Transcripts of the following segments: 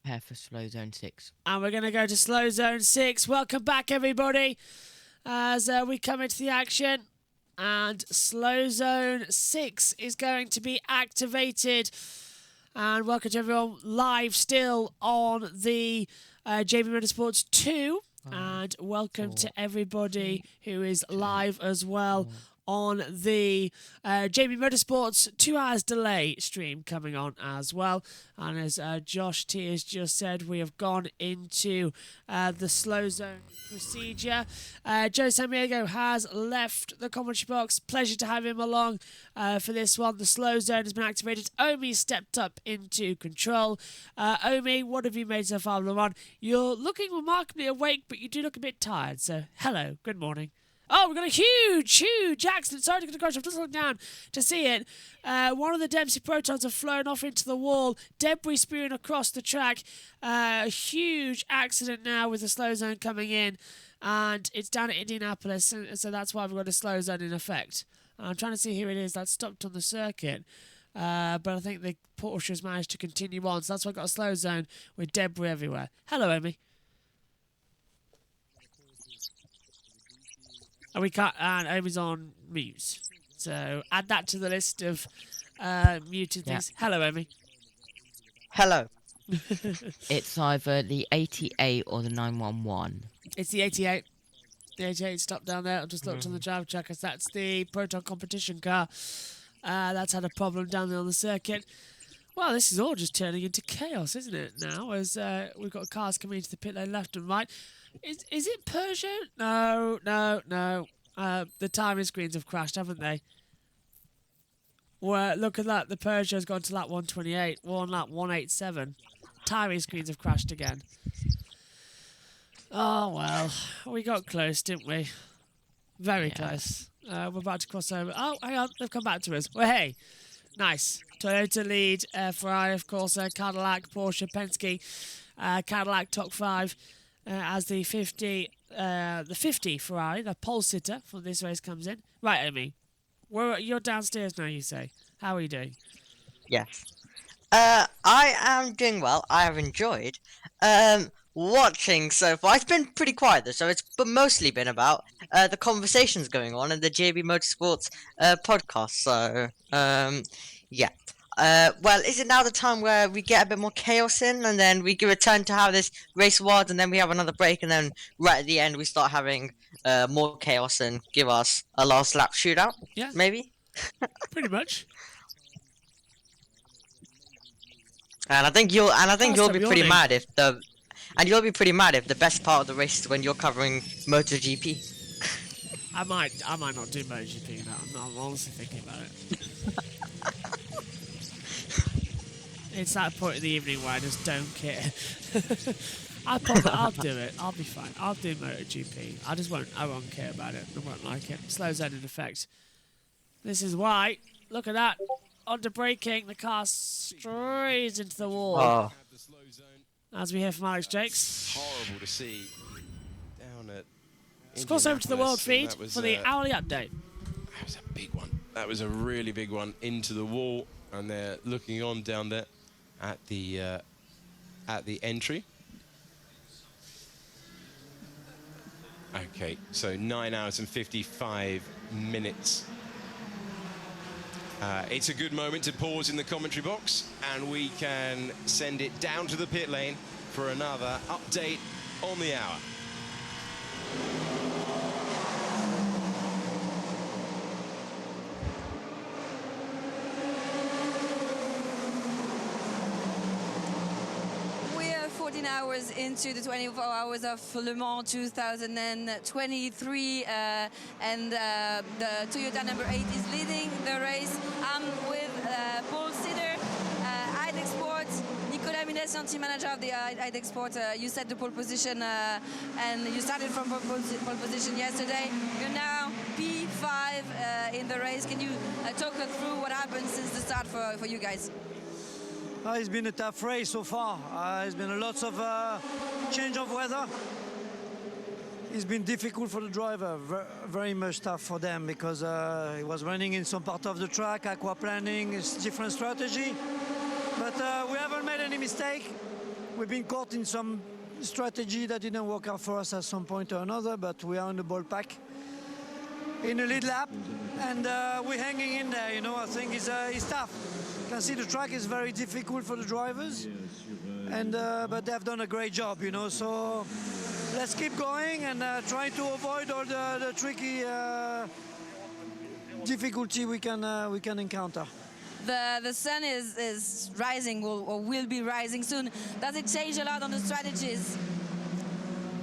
prepare for slow zone 6. And we're going to go to slow zone 6. Welcome back, everybody, as we come into the action. And slow zone 6 is going to be activated. And welcome to everyone live still on the JB Motorsports 2. And welcome to everybody who is live as well on the JB Motorsports 2 hours delay stream coming on as well. And as Josh T has just said, we have gone into the slow zone procedure. Joe Samiego has left the commentary box. Pleasure to have him along for this one. The slow zone has been activated. Omi stepped up into control. Omi, what have you made so far, Laurent? You're looking remarkably awake, but you do look a bit tired. So, hello, good morning. Oh, we've got a huge accident. Sorry to get a crash. I've just looked down to see it. One of the Dempsey Protons have flown off into the wall. Debris spewing across the track. A huge accident now with the slow zone coming in. And it's down at Indianapolis. So that's why we've got a slow zone in effect. I'm trying to see who it is that stopped on the circuit. But I think the Porsche's managed to continue on. So that's why I've got a slow zone with debris everywhere. Hello, Amy. And we can't, and Amy's on mute. So add that to the list of muted things. Hello, Amy. Hello. It's either the 88 or the 911. It's the 88. The 88 stopped down there. I've just looked on the drive trackers. That's the Proton competition car. That's had a problem down there on the circuit. Well, this is all just turning into chaos, isn't it, now? As we've got cars coming into the pit lane left and right. Is it Peugeot? No. The timing screens have crashed, haven't they? Well, look at that. The Peugeot's gone to lap 128. We're on lap 187. Timing screens have crashed again. Oh, well. We got close, didn't we? Very close. We're about to cross over. Oh, hang on. They've come back to us. Well, hey. Nice. Toyota lead. Ferrari, of course. Cadillac, Porsche, Penske. Cadillac top 5. As the 50 Ferrari, the pole sitter for this race comes in. Right, Amy. You're downstairs now, you say. How are you doing? Yes. I am doing well. I have enjoyed watching so far. It's been pretty quiet though, so it's mostly been about the conversations going on in the JB Motorsports podcast. So yeah. Well, is it now the time where we get a bit more chaos in, and then we return to how this race was, and then we have another break, and then right at the end we start having more chaos and give us a last lap shootout? Yeah, maybe. Pretty much. And I think you'll be pretty mad if the best part of the race is when you're covering MotoGP. I might not do MotoGP now. I'm honestly thinking about it. It's that point in the evening where I just don't care. I'll do it. I'll be fine. I'll do MotoGP. I won't care about it. I won't like it. Slow zone in effect. This is why. Look at that. Under braking, the car straight into the wall. Oh. As we hear from Alex Jakes. Horrible to see. Down at. Let's cross over to the world feed for the hourly update. That was a big one. That was a really big one into the wall, and they're looking on down there at the entry. Okay, so 9 hours and 55 minutes. It's a good moment to pause in the commentary box, and we can send it down to the pit lane for another update on the hour. Hours into the 24 hours of Le Mans 2023 and the Toyota number 8 is leading the race. I'm with Paul Sitter, IDEX Sports, Nicolas Millet, team manager of the IDEX Sports. You set the pole position and you started from pole position yesterday. You're now P5 in the race. Can you talk us through what happened since the start for you guys? It's been a tough race so far. It's been a lot of change of weather. It's been difficult for the driver, very much tough for them because it was running in some part of the track, aquaplaning, it's different strategy. But we haven't made any mistake. we've been caught in some strategy that didn't work out for us at some point or another, but we are in the ballpark in a lead lap, and we're hanging in there. You know, I think it's tough. You can see the track is very difficult for the drivers, and but they've done a great job. You know, so let's keep going and try to avoid all the tricky difficulty we can encounter. The sun is rising or will be rising soon. Does it change a lot on the strategies?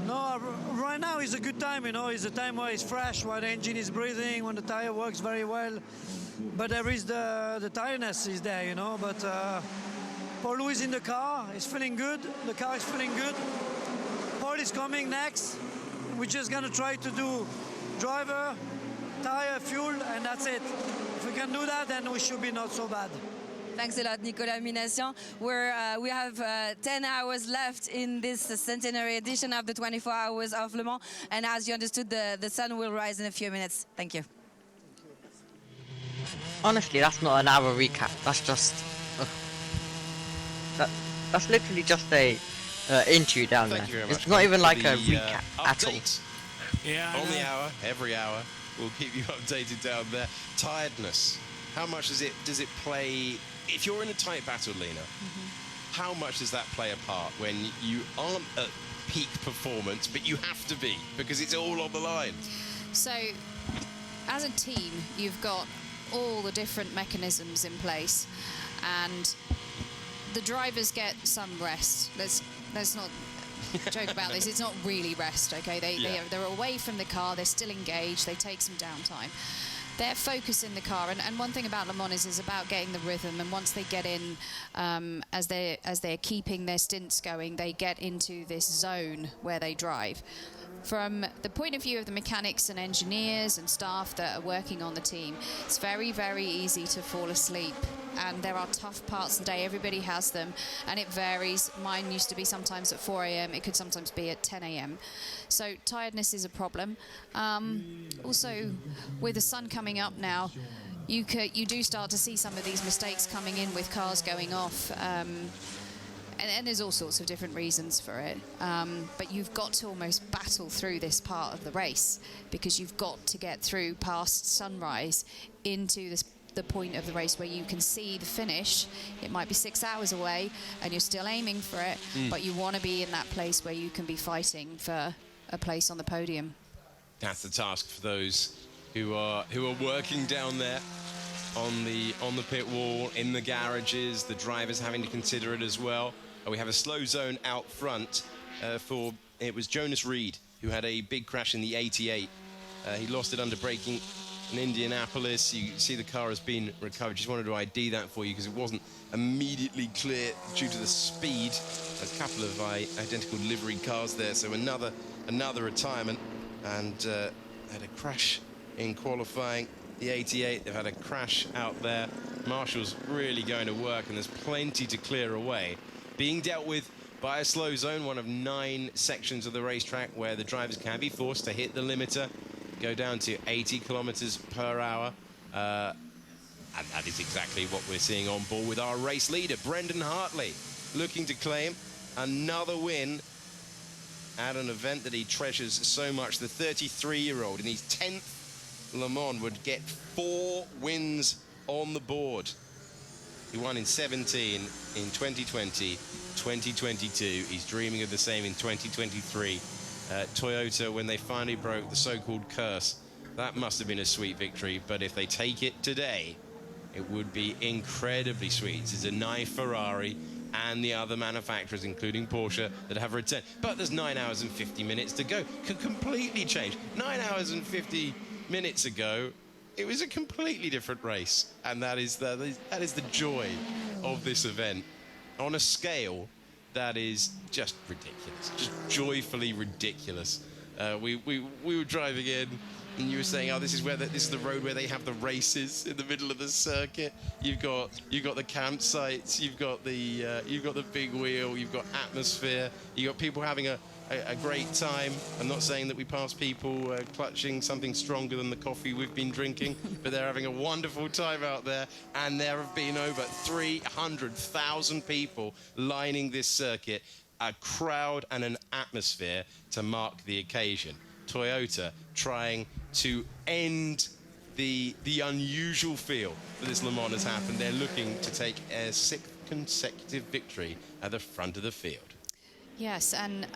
No, right now is a good time, you know. It's a time where it's fresh, where the engine is breathing, when the tire works very well. But there is the tiredness is there, you know. But Paul is in the car. He's feeling good. The car is feeling good. Paul is coming next. We're just gonna try to do driver, tire, fuel, and that's it. If we can do that, then we should be not so bad. Thanks a lot, Nicolas Minassian. We have 10 hours left in this centenary edition of the 24 Hours of Le Mans. And as you understood, the sun will rise in a few minutes. Thank you. Honestly, that's not an hour recap. That's just that's literally just a interview down Thank you there. very much. It's not even like for a the, recap at all. update. Yeah, I On the know. hour, every hour, we'll keep you updated down there. Tiredness. How much does it play? If you're in a tight battle, Lena, how much does that play a part when you aren't at peak performance, but you have to be because it's all on the line? So, as a team, you've got all the different mechanisms in place, and the drivers get some rest. Let's not joke about this. It's not really rest, okay? They're away from the car. They're still engaged. They take some downtime. They're focused in the car, and one thing about Le Mans is about getting the rhythm. And once they get in, as they're keeping their stints going, they get into this zone where they drive. From the point of view of the mechanics and engineers and staff that are working on the team, it's very, very easy to fall asleep. And there are tough parts of the day. Everybody has them, and it varies. Mine used to be sometimes at 4 a.m. It could sometimes be at 10 a.m. So tiredness is a problem. Also, with the sun coming up now, you do start to see some of these mistakes coming in with cars going off. And there's all sorts of different reasons for it. But you've got to almost battle through this part of the race because you've got to get through past sunrise into the point of the race where you can see the finish. It might be 6 hours away and you're still aiming for it, but you want to be in that place where you can be fighting for a place on the podium. That's the task for those who are working down there on the pit wall, in the garages, the drivers having to consider it as well. We have a slow zone out front it was Jonas Reed who had a big crash in the 88. He lost it under braking in Indianapolis. You see the car has been recovered. Just wanted to ID that for you because it wasn't immediately clear due to the speed. A couple of identical livery cars there, so another retirement, and had a crash in qualifying the 88. They've had a crash out there. Marshall's really going to work, and there's plenty to clear away. Being dealt with by a slow zone, one of 9 sections of the racetrack where the drivers can be forced to hit the limiter, go down to 80 kilometers per hour. And that is exactly what we're seeing on board with our race leader, Brendan Hartley, looking to claim another win at an event that he treasures so much. The 33-year-old in his 10th Le Mans would get 4 wins on the board. He won in 17, in 2020, 2022. He's dreaming of the same in 2023. Toyota, when they finally broke the so-called curse, that must have been a sweet victory. But if they take it today, it would be incredibly sweet. It's deny Ferrari and the other manufacturers, including Porsche, that have returned. But there's 9 hours and 50 minutes to go. Could completely change. 9 hours and 50 minutes ago, it was a completely different race. And that is the joy of this event on a scale that is just ridiculous, just joyfully ridiculous. We were driving in, and you were saying, "Oh, this is the road where they have the races in the middle of the circuit. You've got the campsites, you've got the big wheel, you've got atmosphere, you've got people having a great time." I'm not saying that we pass people clutching something stronger than the coffee we've been drinking, but they're having a wonderful time out there, and there have been over 300,000 people lining this circuit. a crowd and an atmosphere to mark the occasion. Toyota trying to end the unusual feel that this Le Mans has happened. They're looking to take a 6th consecutive victory at the front of the field. Yes, and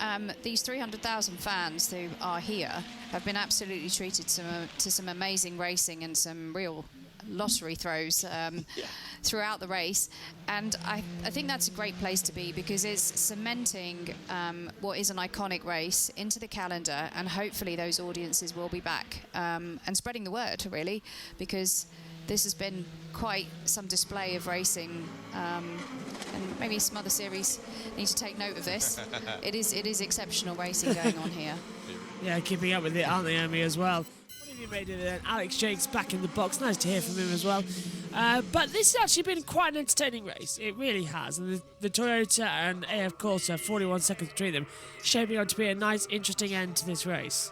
these 300,000 fans who are here have been absolutely treated to some amazing racing and some real lottery throws throughout the race. And I think that's a great place to be, because it's cementing what is an iconic race into the calendar, and hopefully those audiences will be back and spreading the word, really, because this has been quite some display of racing, and maybe some other series need to take note of this. It is exceptional racing going on here. Yeah, keeping up with it, aren't they, Amy, as well? What have you made of it? Alex Jake's back in the box. Nice to hear from him as well. But this has actually been quite an entertaining race. It really has. And the Toyota and AF Corsa, 41 seconds between them, shaping up to be a nice, interesting end to this race.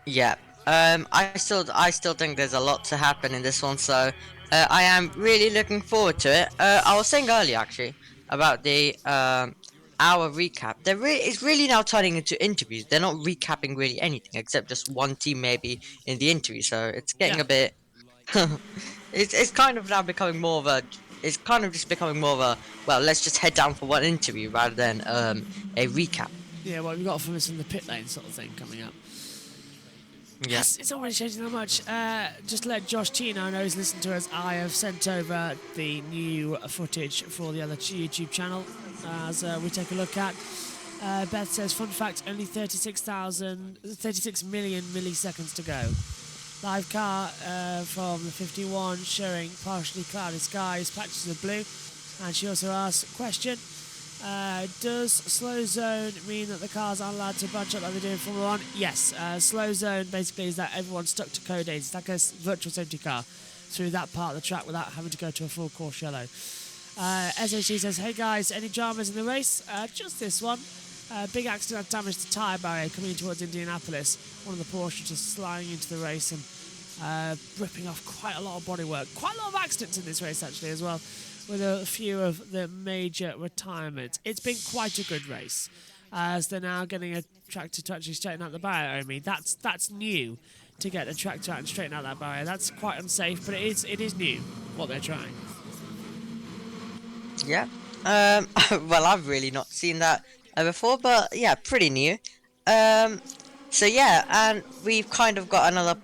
Yeah. I still think there's a lot to happen in this one, so I am really looking forward to it. I was saying earlier actually about the hour recap. It's really now turning into interviews. They're not recapping really anything except just one team maybe in the interview. So it's getting a bit. it's kind of now becoming more of a. It's kind of just becoming more of a. Well, let's just head down for one interview rather than a recap. Yeah, what we've got from us in the pit lane sort of thing coming up. Yes, it's not really changing that much. Just let Josh Chino know he's listened to us. I have sent over the new footage for the other YouTube channel as we take a look at. Beth says, fun fact, only 36 million milliseconds to go. Live car from the 51 showing partially clouded skies, patches of blue. And she also asks, question, does slow zone mean that the cars aren't allowed to bunch up like they do in Formula 1? Yes. Slow zone basically is that everyone's stuck to code 8. It's like a virtual safety car through that part of the track without having to go to a full course yellow. SHG says, hey guys, any dramas in the race? Just this one. Big accident had damaged the tyre barrier coming towards Indianapolis. One of the Porsche just sliding into the race and ripping off quite a lot of bodywork. Quite a lot of accidents in this race actually as well, with a few of the major retirements. It's been quite a good race, as they're now getting a tractor to actually straighten out the barrier. I mean, that's new, to get a tractor out and straighten out that barrier. That's quite unsafe, but it is new what they're trying. Yeah. Well, I've really not seen that before, but yeah, pretty new. So yeah, and we've kind of got another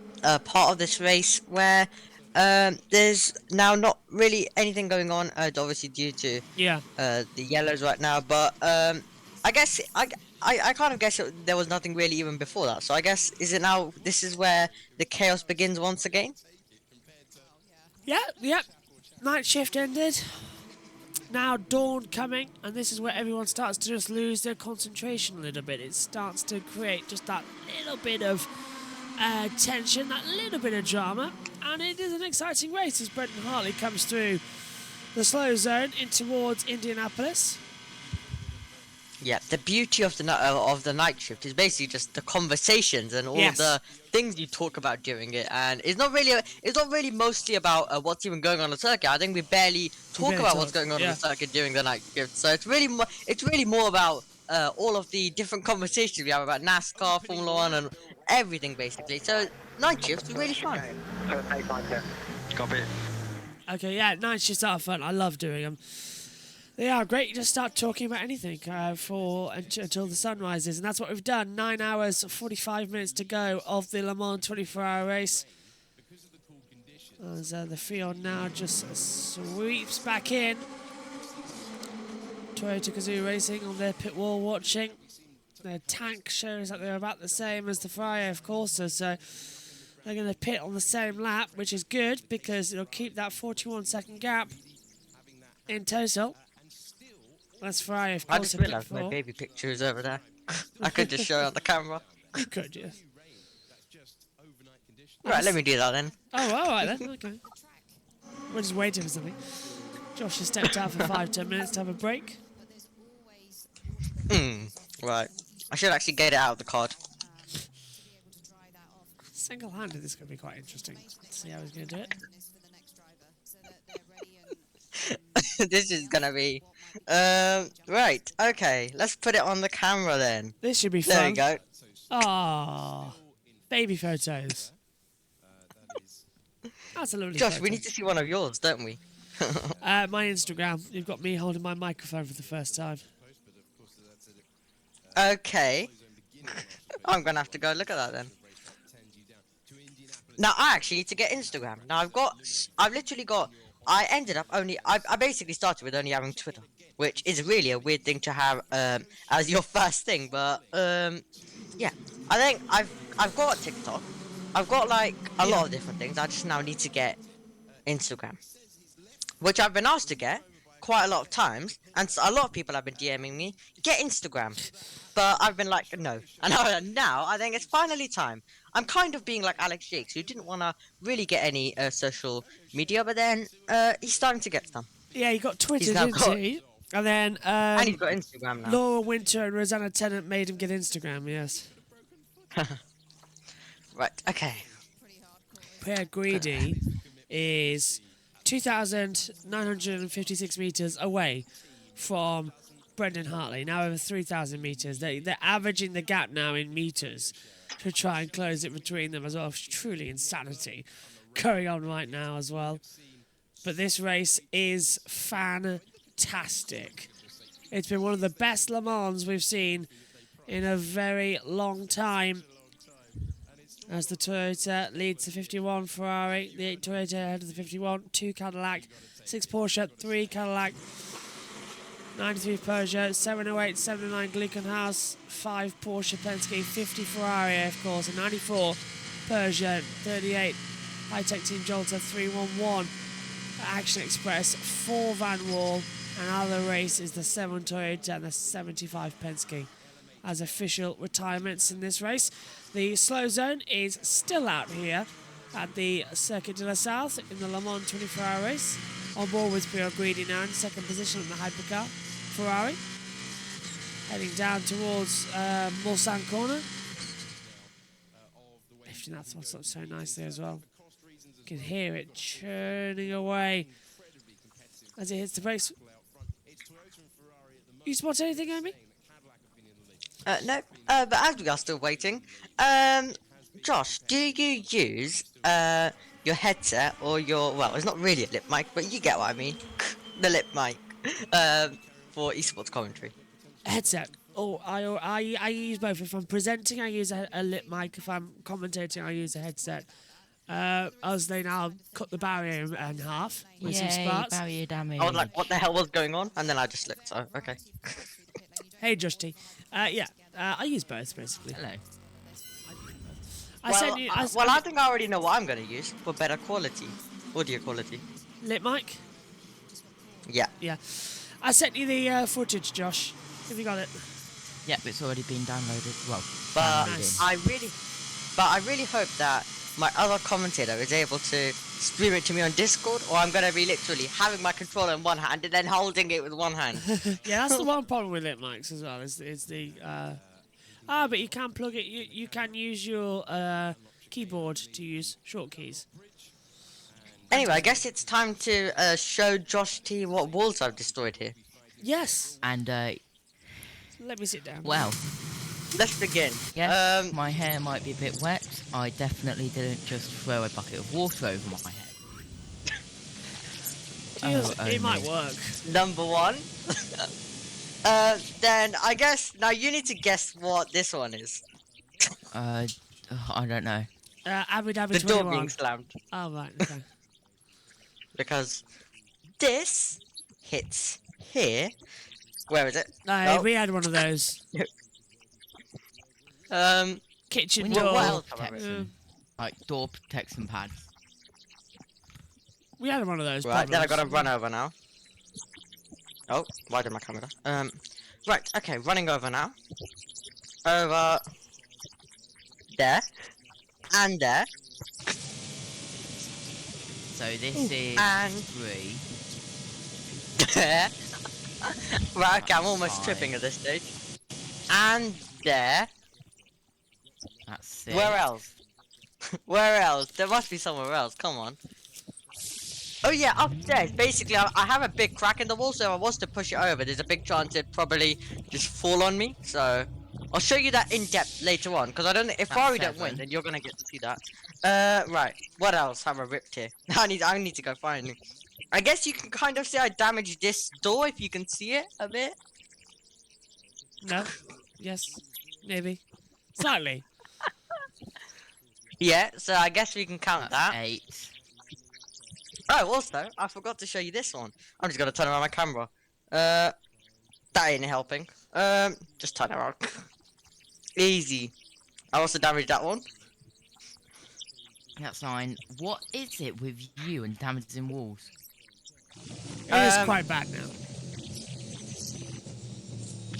part of this race where there's now not really anything going on, obviously due to the yellows right now. But I guess I kind of guess there was nothing really even before that. So I guess this is where the chaos begins once again. Yeah. Night shift ended. Now dawn coming, and this is where everyone starts to just lose their concentration a little bit. It starts to create just that little bit of tension, that little bit of drama, and it is an exciting race as Brendan Hartley comes through the slow zone in towards Indianapolis. Yeah, the beauty of the night shift is basically just the conversations and all of the things you talk about during it, and it's not really mostly about what's even going on the circuit. I think we barely talk about what's going on the circuit during the night shift. So it's really more about all of the different conversations we have about NASCAR, Formula 1, and everything basically. So night shifts are really fun. Copy. Okay, yeah, night shifts are fun. I love doing them. They are great. You just start talking about anything until the sun rises, and that's what we've done. 9 hours, 45 minutes to go of the Le Mans 24-hour race. As the field now just sweeps back in. Toyota Gazoo Racing on their pit wall watching. Their tank shows that they're about the same as the Ferrari, of course, so they're going to pit on the same lap, which is good because it'll keep that 41-second gap in total. That's Ferrari, of course. I just realised my baby picture is over there. I could just show it on the camera. You could, yes. Right, let me do that then. Oh, all right then. Okay. We're just waiting for something. Josh has stepped out for 5-10 minutes to have a break. Right. I should actually get it out of the card. Single-handed, this could be quite interesting. Let's see how he's going to do it. This is gonna be Right. Okay. Let's put it on the camera then. This should be There fun. we go. Ah, baby photos. That's a lovely Josh, photo. we need to see one of yours, don't we? My Instagram. You've got me holding my microphone for the first time. Okay. I'm gonna have to go look at that then. Now I actually need to get Instagram. Now I've literally got. I ended up only. I basically started with only having Twitter, which is really a weird thing to have as your first thing. But yeah, I think I've got TikTok. I've got like a lot of different things. I just now need to get Instagram, which I've been asked to get quite a lot of times, and a lot of people have been DMing me, get Instagram, but I've been like, no. And now I think it's finally time. I'm kind of being like Alex Jakes, who didn't want to really get any social media, but then he's starting to get some. Yeah, he got Twitter, He's now didn't got- he? And then And he's got Instagram now. Laura Winter and Rosanna Tennant made him get Instagram, yes. Right, okay. Pierre Greedy is 2,956 metres away from Brendan Hartley, now over 3,000 metres. They're averaging the gap now in metres to try and close it between them as well. It's truly insanity going on right now as well. But this race is fantastic. It's been one of the best Le Mans we've seen in a very long time. As the Toyota leads the 51 Ferrari, the 8 Toyota ahead of the 51, 2 Cadillac, 6 Porsche, 3 Cadillac, 93 Peugeot, 708, 79 Glickenhaus, 5 Porsche Penske, 50 Ferrari, of course, and 94 Peugeot, 38 High-Tech Team Jolter, 311 Action Express, 4 Van Wall, and out of the race is the 7 Toyota and the 75 Penske as official retirements in this race. The slow zone is still out here at the Circuit de la South in the Le Mans 24-hour race. On board with Pierre Greedy now in second position in the hypercar Ferrari. Heading down towards Mulsanne Corner. Lifting that throttle up so nicely as well. You can hear it churning away as it hits the brakes. You spot anything, Amy? No, but as we are still waiting, Josh, do you use your headset or your, well, it's not really a lip mic, but you get what I mean, the lip mic, for esports commentary? Headset. Oh, I use both. If I'm presenting, I use a lip mic. If I'm commentating, I use a headset. As they now cut the barrier in half with some Yay, sparks. barrier damage. I was like, what the hell was going on? And then I just looked, so, okay. Hey, Josh T. Yeah, I use both basically. Hello. I Well, sent you. I think I already know what I'm going to use for better quality, audio quality. lip mic. Yeah. Yeah, I sent you the footage, Josh. Have you got it? Yep, it's already been downloaded. Well, But Nice. I really hope that my other commentator is able to stream it to me on Discord, or I'm gonna be literally having my controller in one hand and then holding it with one hand. Yeah, that's the one problem with lip mics as well. Is the but you can plug it. You can use your keyboard to use short keys. Anyway, I guess it's time to show Josh T what walls I've destroyed here. Yes. And, Let me sit down. well, Let's begin. yes, my hair might be a bit wet. I definitely didn't just throw a bucket of water over my head. It might no. work. Number one. Then I guess now you need to guess what this one is. I don't know. Abu Dhabi The door 21. being slammed. Oh right. Okay. Because this hits here. Where is it? No, Oh. we had one of those. Kitchen We need door. well- door protection. Like door protection pads. We had one of those. Right, then I problems. gotta run over now. Oh, why did my camera? Right, okay, running over now. Over there and there So this is and 3. there. Right, okay, I'm almost 5. tripping at this stage. And there. That's 6. Where else? Where else? There must be somewhere else. Come on. Oh yeah, upstairs. Basically, I have a big crack in the wall, so if I was to push it over, there's a big chance it'd probably just fall on me. So I'll show you that in depth later on, because I don't. If That's Ferrari don't win, 7. then you're gonna get to see that. Right. What else have I ripped here? I need to go find it. I guess you can kind of see I damaged this door if you can see it a bit. No. Yes. Maybe. Slightly. Yeah. So I guess we can count That's that. 8. Oh, also, I forgot to show you this one. I'm just gonna turn around my camera. That ain't helping. Just turn around. Easy. I also damaged that one. That's 9. What is it with you and damaging walls? It is quite bad now.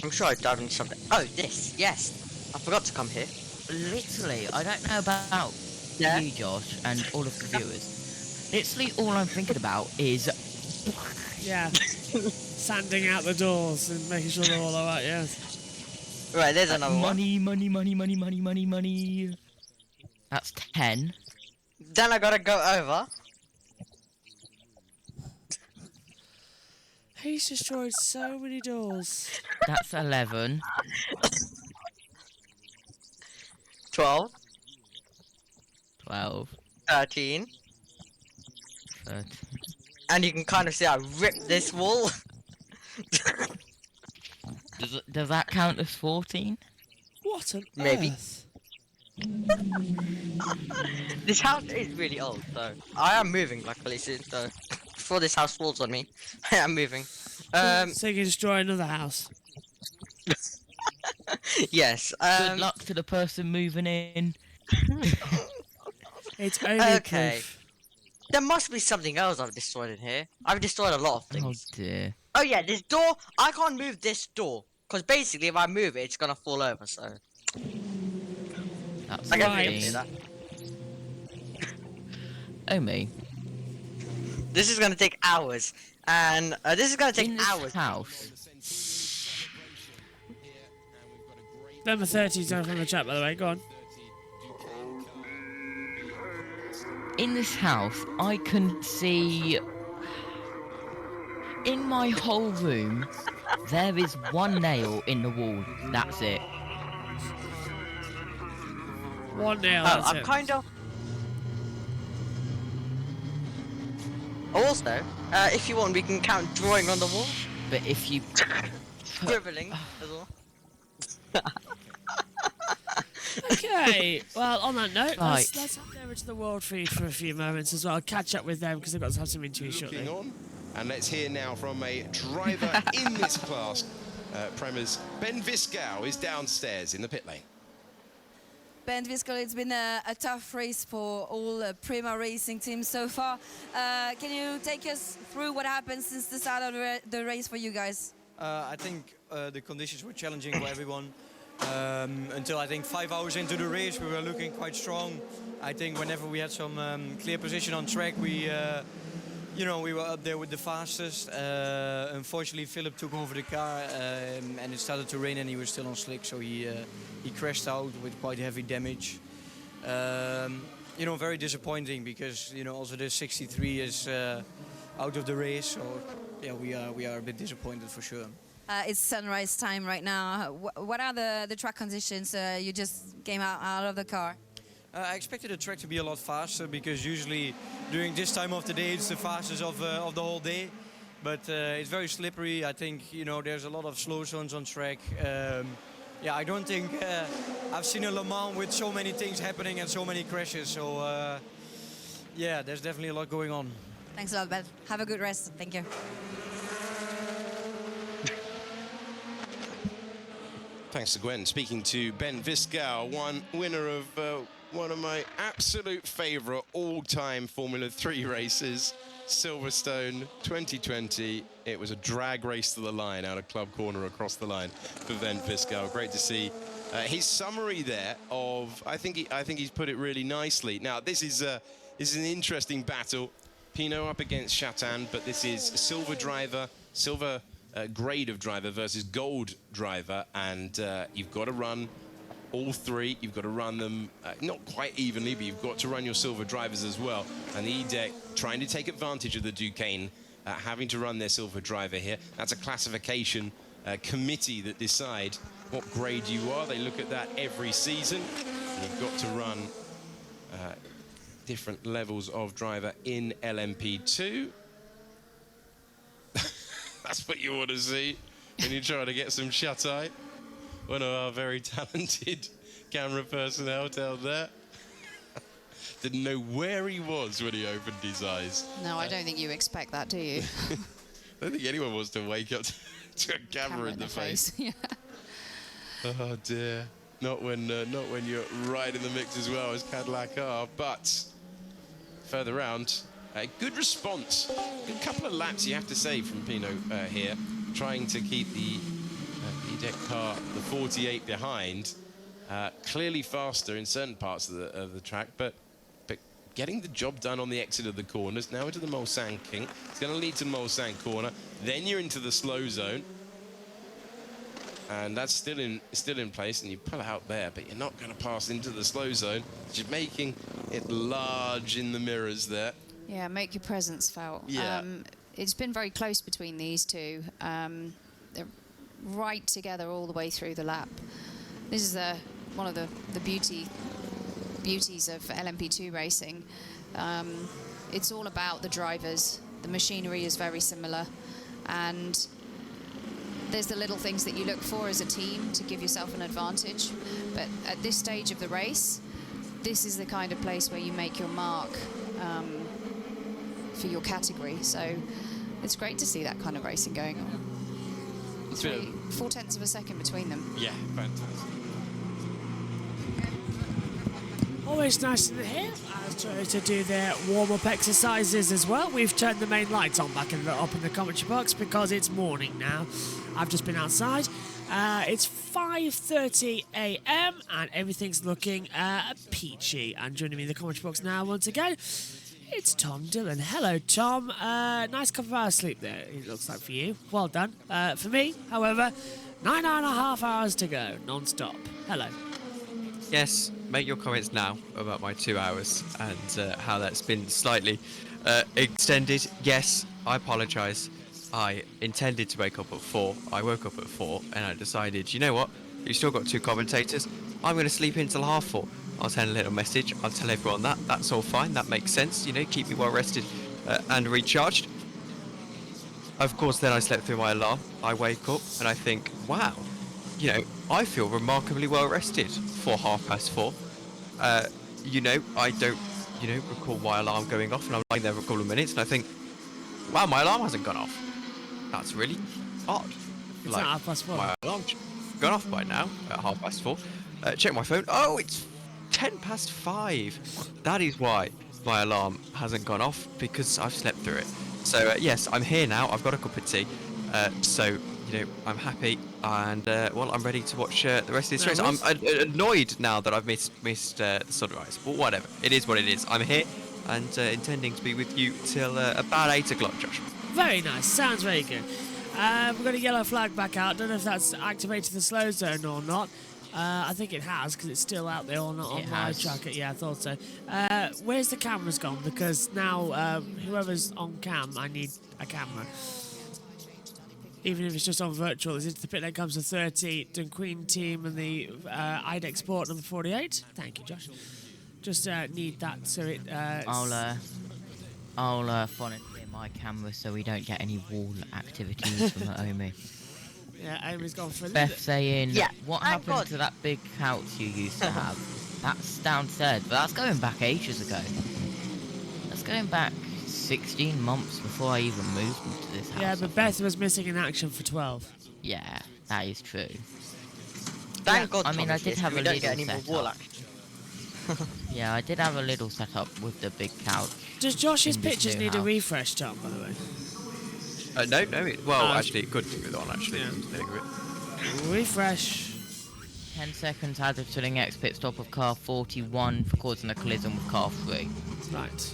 I'm sure I damaged something. Oh, this. Yes. I forgot to come here. Literally, I don't know about Yeah. you, Josh, and all of the viewers. Literally, all I'm thinking about is Yeah. Sanding out the doors and making sure they're all alright, yes. Right, there's another one. money, money, money, money, money, money, money. That's 10. Then I gotta go over. He's destroyed so many doors. That's 11. 12, 12. 13. 13. And you can kind of see I ripped this wall. Does that count as 14? What on Maybe. earth? This house is really old, so I am moving luckily soon, so before this house falls on me, I am moving. So you can destroy another house. Yes. Good luck to the person moving in. It's only Okay. proof. There must be something else I've destroyed in here. I've destroyed a lot of Oh things. dear. Oh yeah, this door. I can't move this door because basically if I move it, it's gonna fall over. So That's I guess we Right. can do that. Oh me. This is gonna take hours, and this is gonna take In this hours. house. Number 30's done from the chat, by the way. Go on. In this house, I can see. In my whole room, there is one nail in the wall. That's it. 1 nail, Oh, that's I'm it. kind of. Also, if you want, we can count drawing on the wall, But if you. scribbling as well. Okay, well, on that note, Right. let's head over to the world feed for a few moments as well. Catch up with them because they've got to have some interviews Looking shortly. on, and let's hear now from a driver in this class. Prema's Ben Viscow is downstairs in the pit lane. Ben Viscal, it's been a tough race for all Prima racing teams so far. Can you take us through what happened since the start of the race for you guys? I think the conditions were challenging for everyone. Until I think 5 hours into the race, we were looking quite strong. I think whenever we had some clear position on track, we were up there with the fastest. Unfortunately, Philip took over the car and it started to rain and he was still on slick, so he crashed out with quite heavy damage. Very disappointing because also the 63 is out of the race, so yeah, we are a bit disappointed for sure. It's sunrise time right now. What are the track conditions? You just came out of the car. I expected the track to be a lot faster because usually during this time of the day it's the fastest of the whole day. But it's very slippery. I think there's a lot of slow zones on track. I don't think I've seen a Le Mans with so many things happening and so many crashes. So there's definitely a lot going on. Thanks a lot, Ben. Have a good rest. Thank you. Thanks to Gwen. Speaking to Ben Viscow, one winner of one of my absolute favourite all-time Formula 3 races, Silverstone 2020. It was a drag race to the line out of Club Corner across the line for Ben Viscow. Great to see his summary there of. I think he's put it really nicely. Now this is an interesting battle. Pinot up against Chatan, but this is silver driver, silver grade of driver versus gold driver, and you've got to run all three. You've got to run them not quite evenly, but you've got to run your silver drivers as well. And the EDEC trying to take advantage of the Duquesne, having to run their silver driver here. That's a classification committee that decide what grade you are. They look at that every season. And you've got to run different levels of driver in LMP2. That's what you want to see when you're trying to get some shut-eye. One of our very talented camera personnel down there. Didn't know where he was when he opened his eyes. No, I don't think you expect that, do you? I don't think anyone wants to wake up to a camera in the face. Yeah. Oh dear. Not when you're right in the mix as well as Cadillac are. But further round, a good response. Good couple of laps, you have to say, from Pino here, trying to keep the EDEC car, the 48 behind, clearly faster in certain parts of the track, but getting the job done on the exit of the corners. Now into the Mulsanne King. It's going to lead to Mulsanne corner. Then you're into the slow zone. And that's still in place, and you pull out there, but you're not going to pass into the slow zone. Just making it large in the mirrors there. Yeah, make your presence felt. Yeah. It's been very close between these two. They're right together all the way through the lap. This is one of the beauties of LMP2 racing. It's all about the drivers. The machinery is very similar, and there's the little things that you look for as a team to give yourself an advantage. But at this stage of the race, this is the kind of place where you make your mark for your category. So it's great to see that kind of racing going on. It's 4/10 of a second between them. Yeah, fantastic. Always nice in here to do their warm-up exercises as well. We've turned the main lights on up in the commentary box because it's morning now. I've just been outside. It's 5:30 a.m. and everything's looking peachy. And joining me in the commentary box now once again, it's Tom Dillon. Hello, Tom. Nice couple of hours sleep there, it looks like, for you. Well done. For me, however, 9.5 hours to go, non-stop. Hello. Yes, make your comments now about my 2 hours and how that's been slightly extended. Yes, I apologise. I intended to wake up at 4. I woke up at 4 and I decided, you know what? You've still got 2 commentators. I'm going to sleep until 4:30. I'll send a little message. I'll tell everyone that. That's all fine. That makes sense. You know, keep me well rested and recharged. Of course, then I slept through my alarm. I wake up and I think, wow, you know, I feel remarkably well rested for 4:30. You know, I don't, you know, recall my alarm going off, and I'm lying there for a couple of minutes and I think, wow, my alarm hasn't gone off. That's really odd. It's not 4:30. My alarm's gone off by now at 4:30. Check my phone. Oh, it's 5:10. That is why my alarm hasn't gone off, because I've slept through it. So yes, I'm here now. I've got a cup of tea. So you know, I'm happy, and well, I'm ready to watch the rest of this race. I'm annoyed now that I've missed the sunrise, but whatever. It is what it is. I'm here, and intending to be with you till about 8 o'clock, Josh. Very nice. Sounds very good. We've got a yellow flag back out. Don't know if that's activated the slow zone or not. I think it has, because it's still out there on my tracker. Yeah, I thought so. Where's the cameras gone? Because now whoever's on cam, I need a camera. Even if it's just on virtual. It's into the pit lane comes the 30 Dunqueen team and the IDEC Sport number 48. Thank you, Josh. Just need that so it... I'll volunteer my camera so we don't get any wall activities from Omi. Yeah, Omi's gone for a Beth saying, Yeah, what thank happened God. to that big couch you used to have? That's downstairs, but that's going back ages ago. That's going back 16 months before I even moved into this house. Yeah, but Beth was missing in action for 12. Yeah, that is true. Thank God. I mean, I Thomas, did yes, have we a don't little get any more wall setup. action. Yeah, I did have a little setup with the big couch. Does Josh's in this pictures new need a house. refresh, Tom, by the way? No. Actually, it could do with one, actually. Yeah. Think of it. Refresh. 10 seconds added to the next pit stop of car 41 for causing a collision with car 3. Right.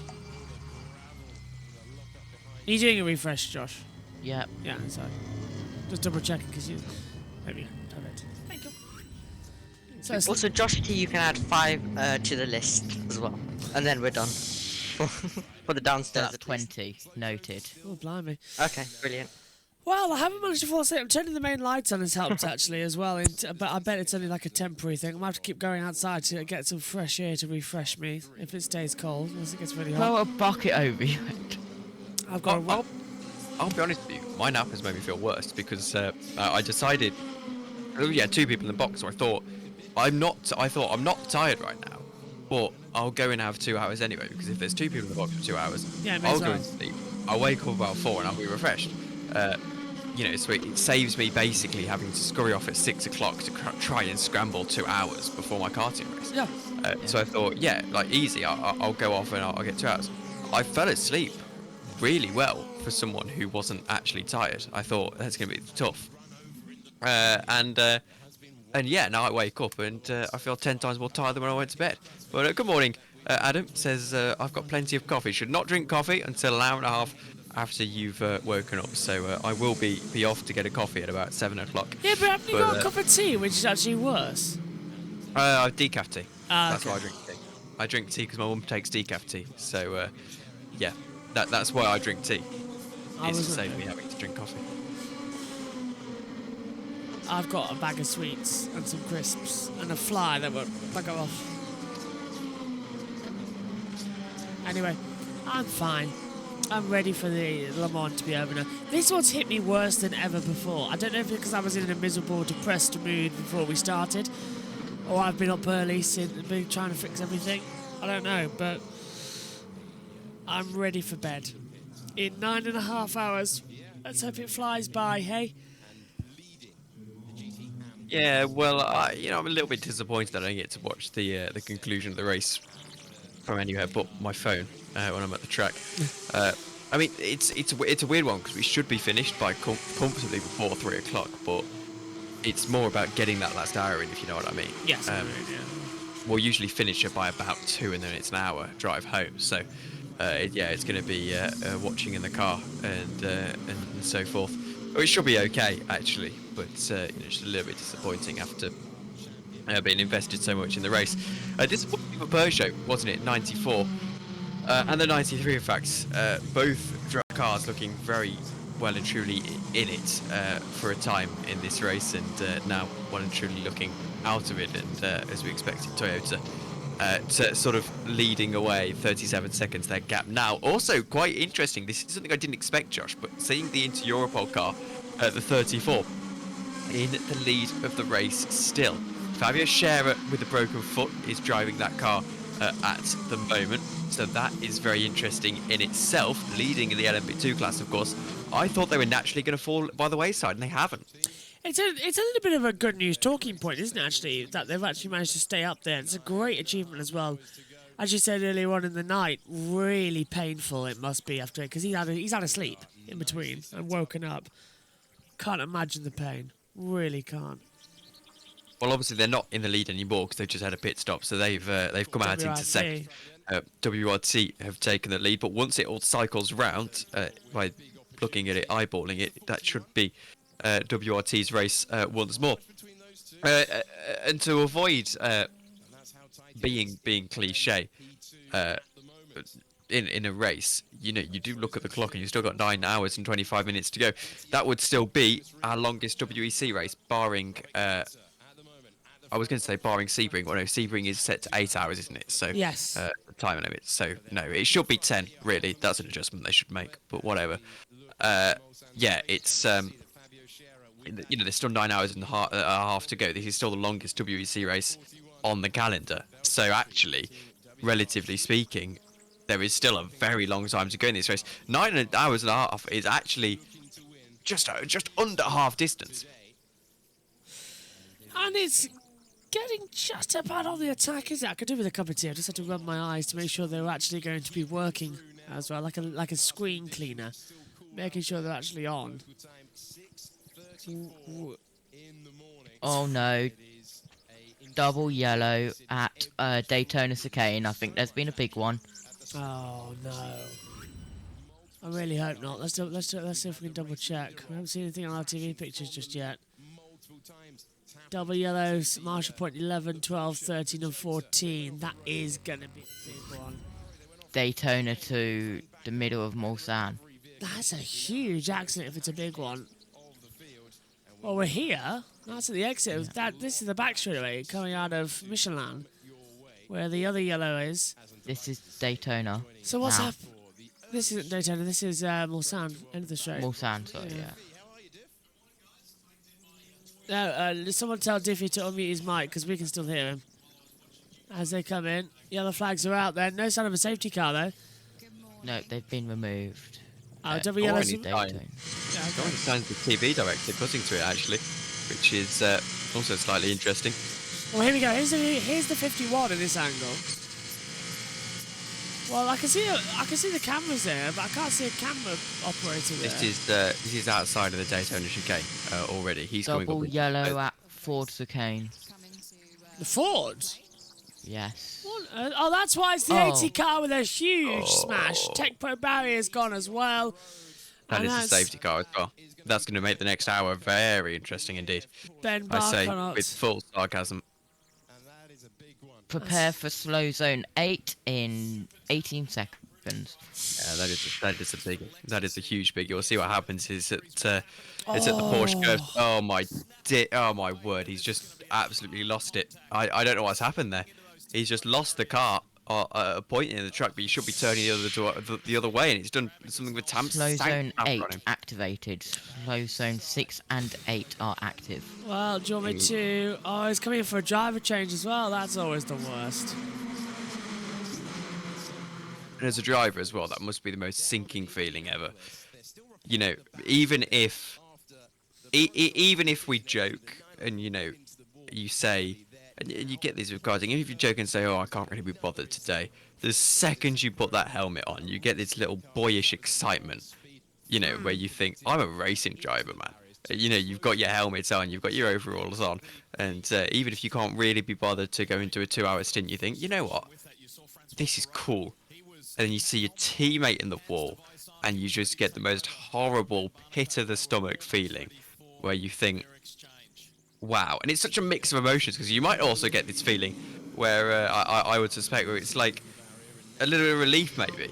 Are you doing a refresh, Josh? Yep. Yeah, sorry. Just double checking because you... There we go. Perfect. Thank you. So it's, Also, Josh T, you can add 5 to the list as well, and then we're done for the So downstairs. that's at least. 20. Noted. oh, blimey. Okay, brilliant. Well, I haven't managed to fall asleep. Turning the main lights on has helped actually as well, but I bet it's only like a temporary thing. I'm going to have to keep going outside to get some fresh air to refresh me if it stays cold, unless it gets really hot. Throw a bucket over your head. I've got I'll be honest with you. My nap has made me feel worse because I decided. Oh yeah, 2 people in the box. So I thought I'm not tired right now, but I'll go and have 2 hours anyway because if there's 2 people in the box for 2 hours, Yeah, may I'll as go well. and sleep. I'll wake up about 4 and I'll be refreshed. So it saves me basically having to scurry off at 6 o'clock to try and scramble 2 hours before my karting race. Yeah. So I thought, yeah, like easy. I'll go off and I'll get 2 hours. I fell asleep really well for someone who wasn't actually tired. I thought that's going to be tough. And yeah, now I wake up and I feel 10 times more tired than when I went to bed. But good morning, Adam says I've got plenty of coffee. Should not drink coffee until an hour and a half after you've woken up. So I will be off to get a coffee at about 7 o'clock. Yeah, but haven't you got a cup of tea, which is actually worse? Decaf tea. That's Okay. why I drink tea. I drink tea because my mum takes decaf tea. So yeah, that's why I drink tea. It's to save me having to drink coffee. I've got a bag of sweets and some crisps and a fly that won't bugger off. Anyway, I'm fine. I'm ready for the Le Mans to be over now. This one's hit me worse than ever before. I don't know if it's because I was in a miserable, depressed mood before we started, or I've been up early since been trying to fix everything. I don't know, but I'm ready for bed. In 9.5 hours. Let's hope it flies by, hey? Yeah, well, I'm a little bit disappointed that I don't get to watch the conclusion of the race from anywhere but my phone when I'm at the track. I mean, it's a weird one because we should be finished by comfortably before 3 o'clock, but it's more about getting that last hour in, if you know what I mean. Yes, I mean, yeah. We'll usually finish it by about 2, and then it's an hour drive home. So, it's going to be watching in the car and so forth. It should be okay, actually, but it's just a little bit disappointing after being invested so much in the race. Disappointing for Peugeot, wasn't it? 94 and the 93, in fact, both cars looking very well and truly in it for a time in this race, and now well and truly looking out of it, and as we expected, Toyota to sort of leading away 37 seconds their gap now. Also quite interesting, this is something I didn't expect, Josh, but seeing the Inter Europol car the 34 in the lead of the race still. Fabio Scherer with a broken foot is driving that car at the moment, so that is very interesting in itself, leading in the LMP2 class, of course. I thought they were naturally going to fall by the wayside, and they haven't. It's a little bit of a good news talking point, isn't it, actually, that they've actually managed to stay up there. It's a great achievement as well. As you said earlier on in the night, really painful it must be after, because he's had a sleep in between and woken up. Can't imagine the pain. Really can't. Well, obviously they're not in the lead anymore because they've just had a pit stop, so they've come out into second. WRT have taken the lead, but once it all cycles round, by looking at it, eyeballing it, that should be WRT's race once more. And to avoid being cliche in a race, you do look at the clock and you've still got 9 hours and 25 minutes to go. That would still be our longest WEC race, barring I was going to say barring Sebring. Well, no, Sebring is set to 8 hours, isn't it? So yes, the time limit. So no, it should be 10. Really, that's an adjustment they should make. But whatever. It's there's still 9 hours and a half to go. This is still the longest WEC race on the calendar. So actually, relatively speaking, there is still a very long time to go in this race. 9 hours and a half is actually just under half distance. and it's getting just about on the attack, is it? I could do with a cup of tea. I just had to rub my eyes to make sure they were actually going to be working as well, like a screen cleaner, making sure they're actually on. Oh no. Double yellow at Daytona Chicane. I think there's been a big one. Oh no. I really hope not. Let's see if we can double check. I haven't seen anything on our TV pictures just yet. Double yellows, Marshall Point 11, 12, 13 and 14. That is going to be a big one. Daytona to the middle of Mulsanne. That's a huge accident if it's a big one. Well, we're here. That's at the exit. This is the back straightaway coming out of Michelin, where the other yellow is. This is Daytona. So what's now. happening? This isn't Daytona. This is Mulsanne, end of the straight. Mulsanne, sorry, yeah. No, someone tell Diffie to unmute his mic because we can still hear him. As they come in, yellow flags are out there. No sign of a safety car though. No, they've been removed. Oh, double yellows. Daytona. Someone signs the TV director cutting to it actually, which is also slightly interesting. Well, here we go. Here's the 51 in this angle. Well, I can see the cameras there, but I can't see a camera operator there. This is outside of the Daytona chicane already. He's coming up Double with yellow at Ford chicane. The Ford? Yes. Oh, that's why it's the Oh. 80 car with a huge smash. Tech Pro barrier's gone as well. That And is a that's safety car as well. That's going to make the next hour very interesting indeed. Ben I say Barkonot. with full sarcasm. Prepare for slow zone 8 in 18 seconds. Yeah, that is a huge big. You'll see what happens is it's at the Porsche curve. Oh my word, he's just absolutely lost it. I don't know what's happened there. He's just lost the car at a point in the truck, but you should be turning the other way, and he's done something with Slow zone 8 activated. Slow zone 6 and 8 are active. Well, do you want me to... Oh, he's coming in for a driver change as well. That's always the worst. And as a driver as well, that must be the most sinking feeling ever. You know, even if we joke and you say, and you get these with karting, even if you joke and say, oh, I can't really be bothered today, the second you put that helmet on, you get this little boyish excitement, where you think, I'm a racing driver, man. You've got your helmets on, you've got your overalls on, and even if you can't really be bothered to go into a 2-hour stint, you think, you know what, this is cool. And then you see your teammate in the wall, and you just get the most horrible pit of the stomach feeling, where you think, wow. And it's such a mix of emotions, because you might also get this feeling where I would suspect where it's like a little bit of relief, maybe.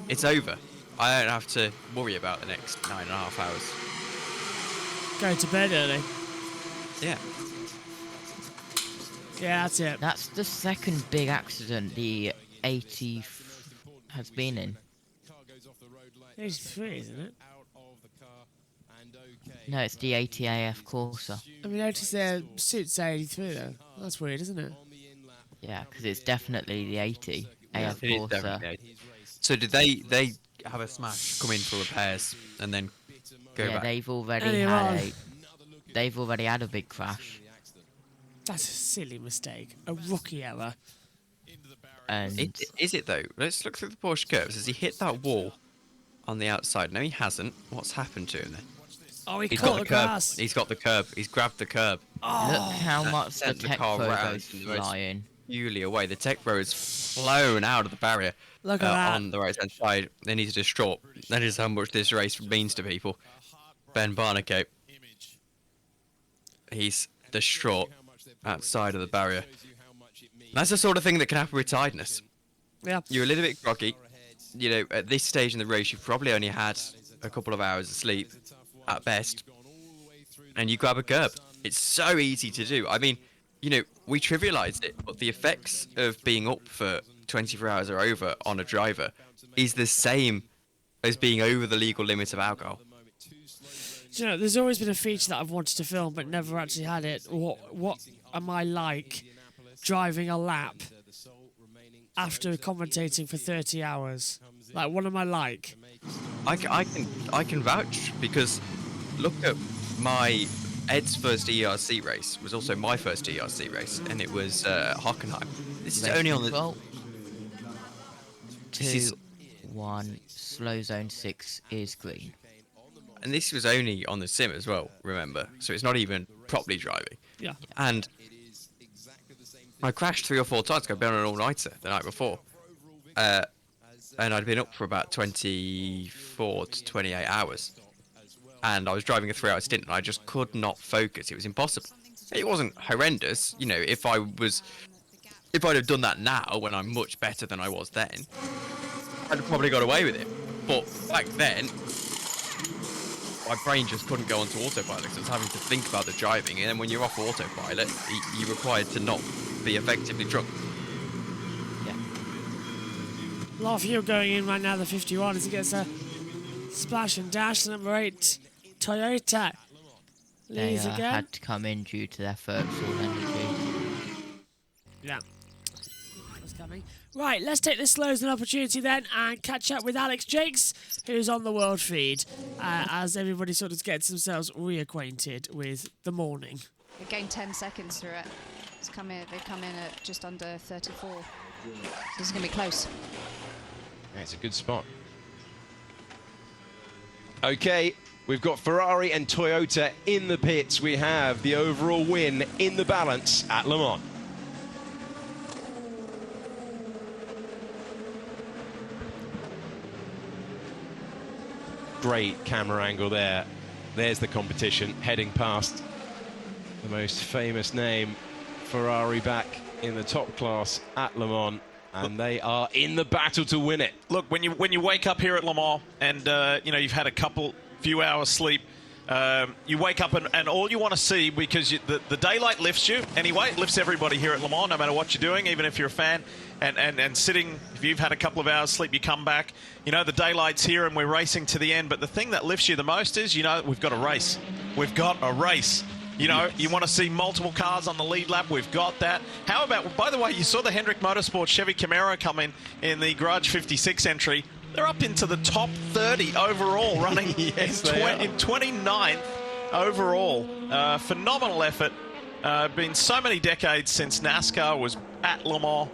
It's over. I don't have to worry about the next 9.5 hours. Go to bed early. Yeah. Yeah, that's it. That's the second big accident the 80 has been in. 83, isn't it? No, it's the 80 AF Corsa. I mean, notice their suits say 83 though. That's weird, isn't it? Yeah, because it's definitely the 80 AF It is Corsa. definitely. So did they have a smash, come in for repairs, and then go Yeah, back? they've already had a big crash. That's a silly mistake. A rookie error. And Is it though? Let's look through the Porsche curves. Has he hit that wall on the outside? No, he hasn't. What's happened to him then? Oh, he He's caught got the the curb. grass. He's got the curb. He's grabbed the curb. look how much the sent the Tech car Pro round goes in the most flying. Hugely away. The Tech Pro has flown out of the barrier Look at that. on the right hand side. Then he's distraught. That is how much this race means to people. Ben Barnacote. He's distraught outside of the barrier. That's the sort of thing that can happen with tiredness. Yeah. You're a little bit groggy. At this stage in the race, you've probably only had a couple of hours of sleep at best. And you grab a curb. It's so easy to do. I mean, we trivialized it, but the effects of being up for 24 hours or over on a driver is the same as being over the legal limit of alcohol. Do you know, there's always been a feature that I've wanted to film but never actually had it. What am I like driving a lap after commentating for 30 hours? Like, what am I like? I can vouch, because look at my Ed's first ERC race was also my first ERC race, and it was Hockenheim. This is only on the Control. This is- 2, 1, slow zone 6 is green. and this was only on the sim as well, remember? So it's not even properly driving. Yeah. And I crashed 3 or 4 times. I'd been on an all-nighter the night before, and I'd been up for about 24 to 28 hours. and I was driving a 3-hour stint, and I just could not focus. It was impossible. It wasn't horrendous, you know. If I'd have done that now, when I'm much better than I was then, I'd have probably got away with it. But back then, my brain just couldn't go onto autopilot, so I was having to think about the driving, and then when you're off autopilot, you're required to not be effectively drunk. Yeah. A lot of fuel going in right now, the 51, as he gets a splash and dash. Number 8, Toyota They leads again. had to come in due to their first fuel energy. Yeah. What's coming? Right, let's take this slow as an opportunity then and catch up with Alex Jakes, who's on the world feed, as everybody sort of gets themselves reacquainted with the morning. They gained 10 seconds through it. They've come in at just under 34. This is going to be close. That's a good spot. Okay, we've got Ferrari and Toyota in the pits. We have the overall win in the balance at Le Mans. Great camera angle there. There's the competition heading past the most famous name, Ferrari, back in the top class at Le Mans, and they are in the battle to win it. Look, when you wake up here at Le Mans and you know, you've had a few hours sleep, you wake up and all you want to see, because the daylight lifts you anyway. It lifts everybody here at Le Mans, no matter what you're doing, even if you're a fan. And sitting, if you've had a couple of hours sleep, you come back, you know, the daylight's here and we're racing to the end. But the thing that lifts you the most is, you know, we've got a race. We've got a race. You know, you want to see multiple cars on the lead lap. We've got that. How about, by the way, you saw the Hendrick Motorsports Chevy Camaro come in the Garage 56 entry. They're up into the top 30 overall, running Yes, in 29th overall. Phenomenal effort. Been so many decades since NASCAR was at Le Mans.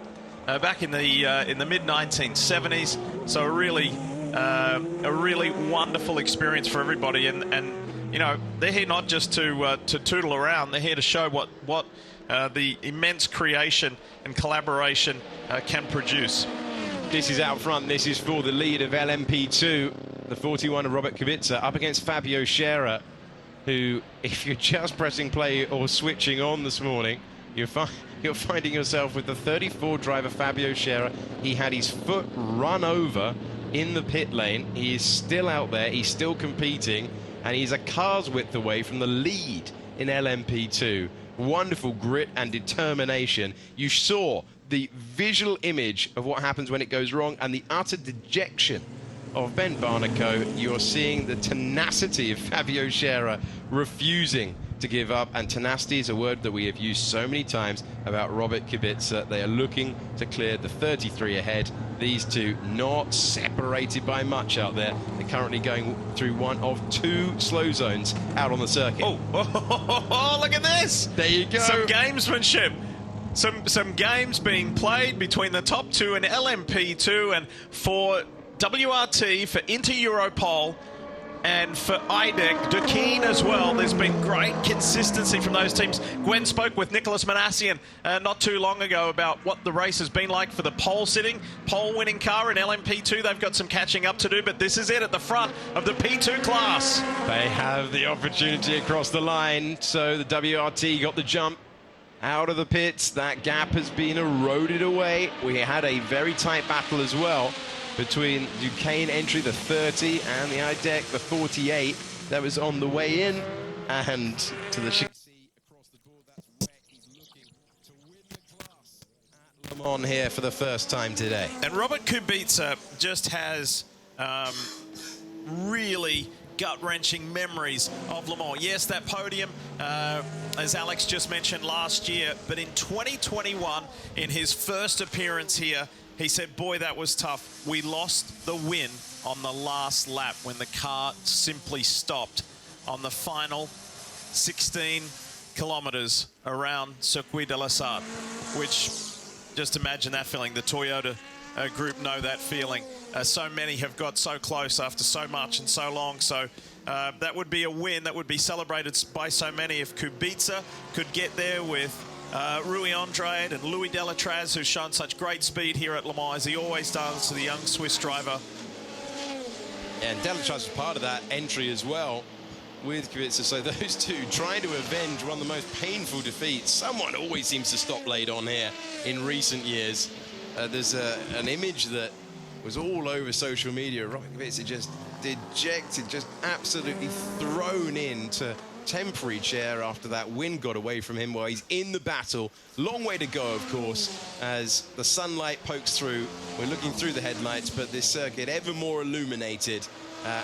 Back in the mid 1970s, so a really wonderful experience for everybody, and you know, they're here not just to tootle around. They're here to show what the immense creation and collaboration can produce. This is out front. This is for the lead of LMP2, the 41 of Robert Kubica, up against Fabio Scherer, who, if you're just pressing play or switching on this morning, you're finding yourself with the 34 driver Fabio Scherer. He had his foot run over in the pit lane. He is still out there. He's still competing, and he's a car's width away from the lead in LMP2. Wonderful grit and determination. You saw the visual image of what happens when it goes wrong and the utter dejection of Ben Barnicoat. You're seeing the tenacity of Fabio Scherer refusing to give up, and tenacity is a word that we have used so many times about Robert Kubica. They are looking to clear the 33 ahead. These two not separated by much out there. They're currently going through one of 2 slow zones out on the circuit. Oh, look at this! There you go. Some gamesmanship. Some games being played between the top 2 in LMP2, and for WRT, for Inter-Europol, and for IDEC, Dakeen as well. There's been great consistency from those teams. Gwen spoke with Nicholas Manassian not too long ago about what the race has been like for the pole winning car in LMP2. They've got some catching up to do, but this is it at the front of the P2 class. They have the opportunity across the line, so the WRT got the jump out of the pits. That gap has been eroded away. We had a very tight battle as well between Duquesne entry, the 30, and the IDEC, the 48, that was on the way in. And to the across the board, that's WEC. He's looking to win the class at Le Mans here for the first time today. And Robert Kubica just has really gut-wrenching memories of Le Mans. Yes, that podium, as Alex just mentioned, last year, but in 2021, in his first appearance here, he said, boy, that was tough. We lost the win on the last lap when the car simply stopped on the final 16 kilometers around Circuit de la Sarthe, which, just imagine that feeling. The Toyota group know that feeling. So many have got so close after so much and so long. So that would be a win that would be celebrated by so many if Kubica could get there with Rui Andrade and Louis Delatraz, who's shown such great speed here at Le Mans, as he always does, to the young Swiss driver. And Delatraz was part of that entry as well. with Kubica. So those two trying to avenge one of the most painful defeats. Someone always seems to stop late on here in recent years. There's an image that was all over social media. Robert Kubica just dejected, just absolutely thrown into temporary chair after that wind got away from him while he's in the battle. Long way to go, of course, as the sunlight pokes through. We're looking through the headlights, but this circuit ever more illuminated.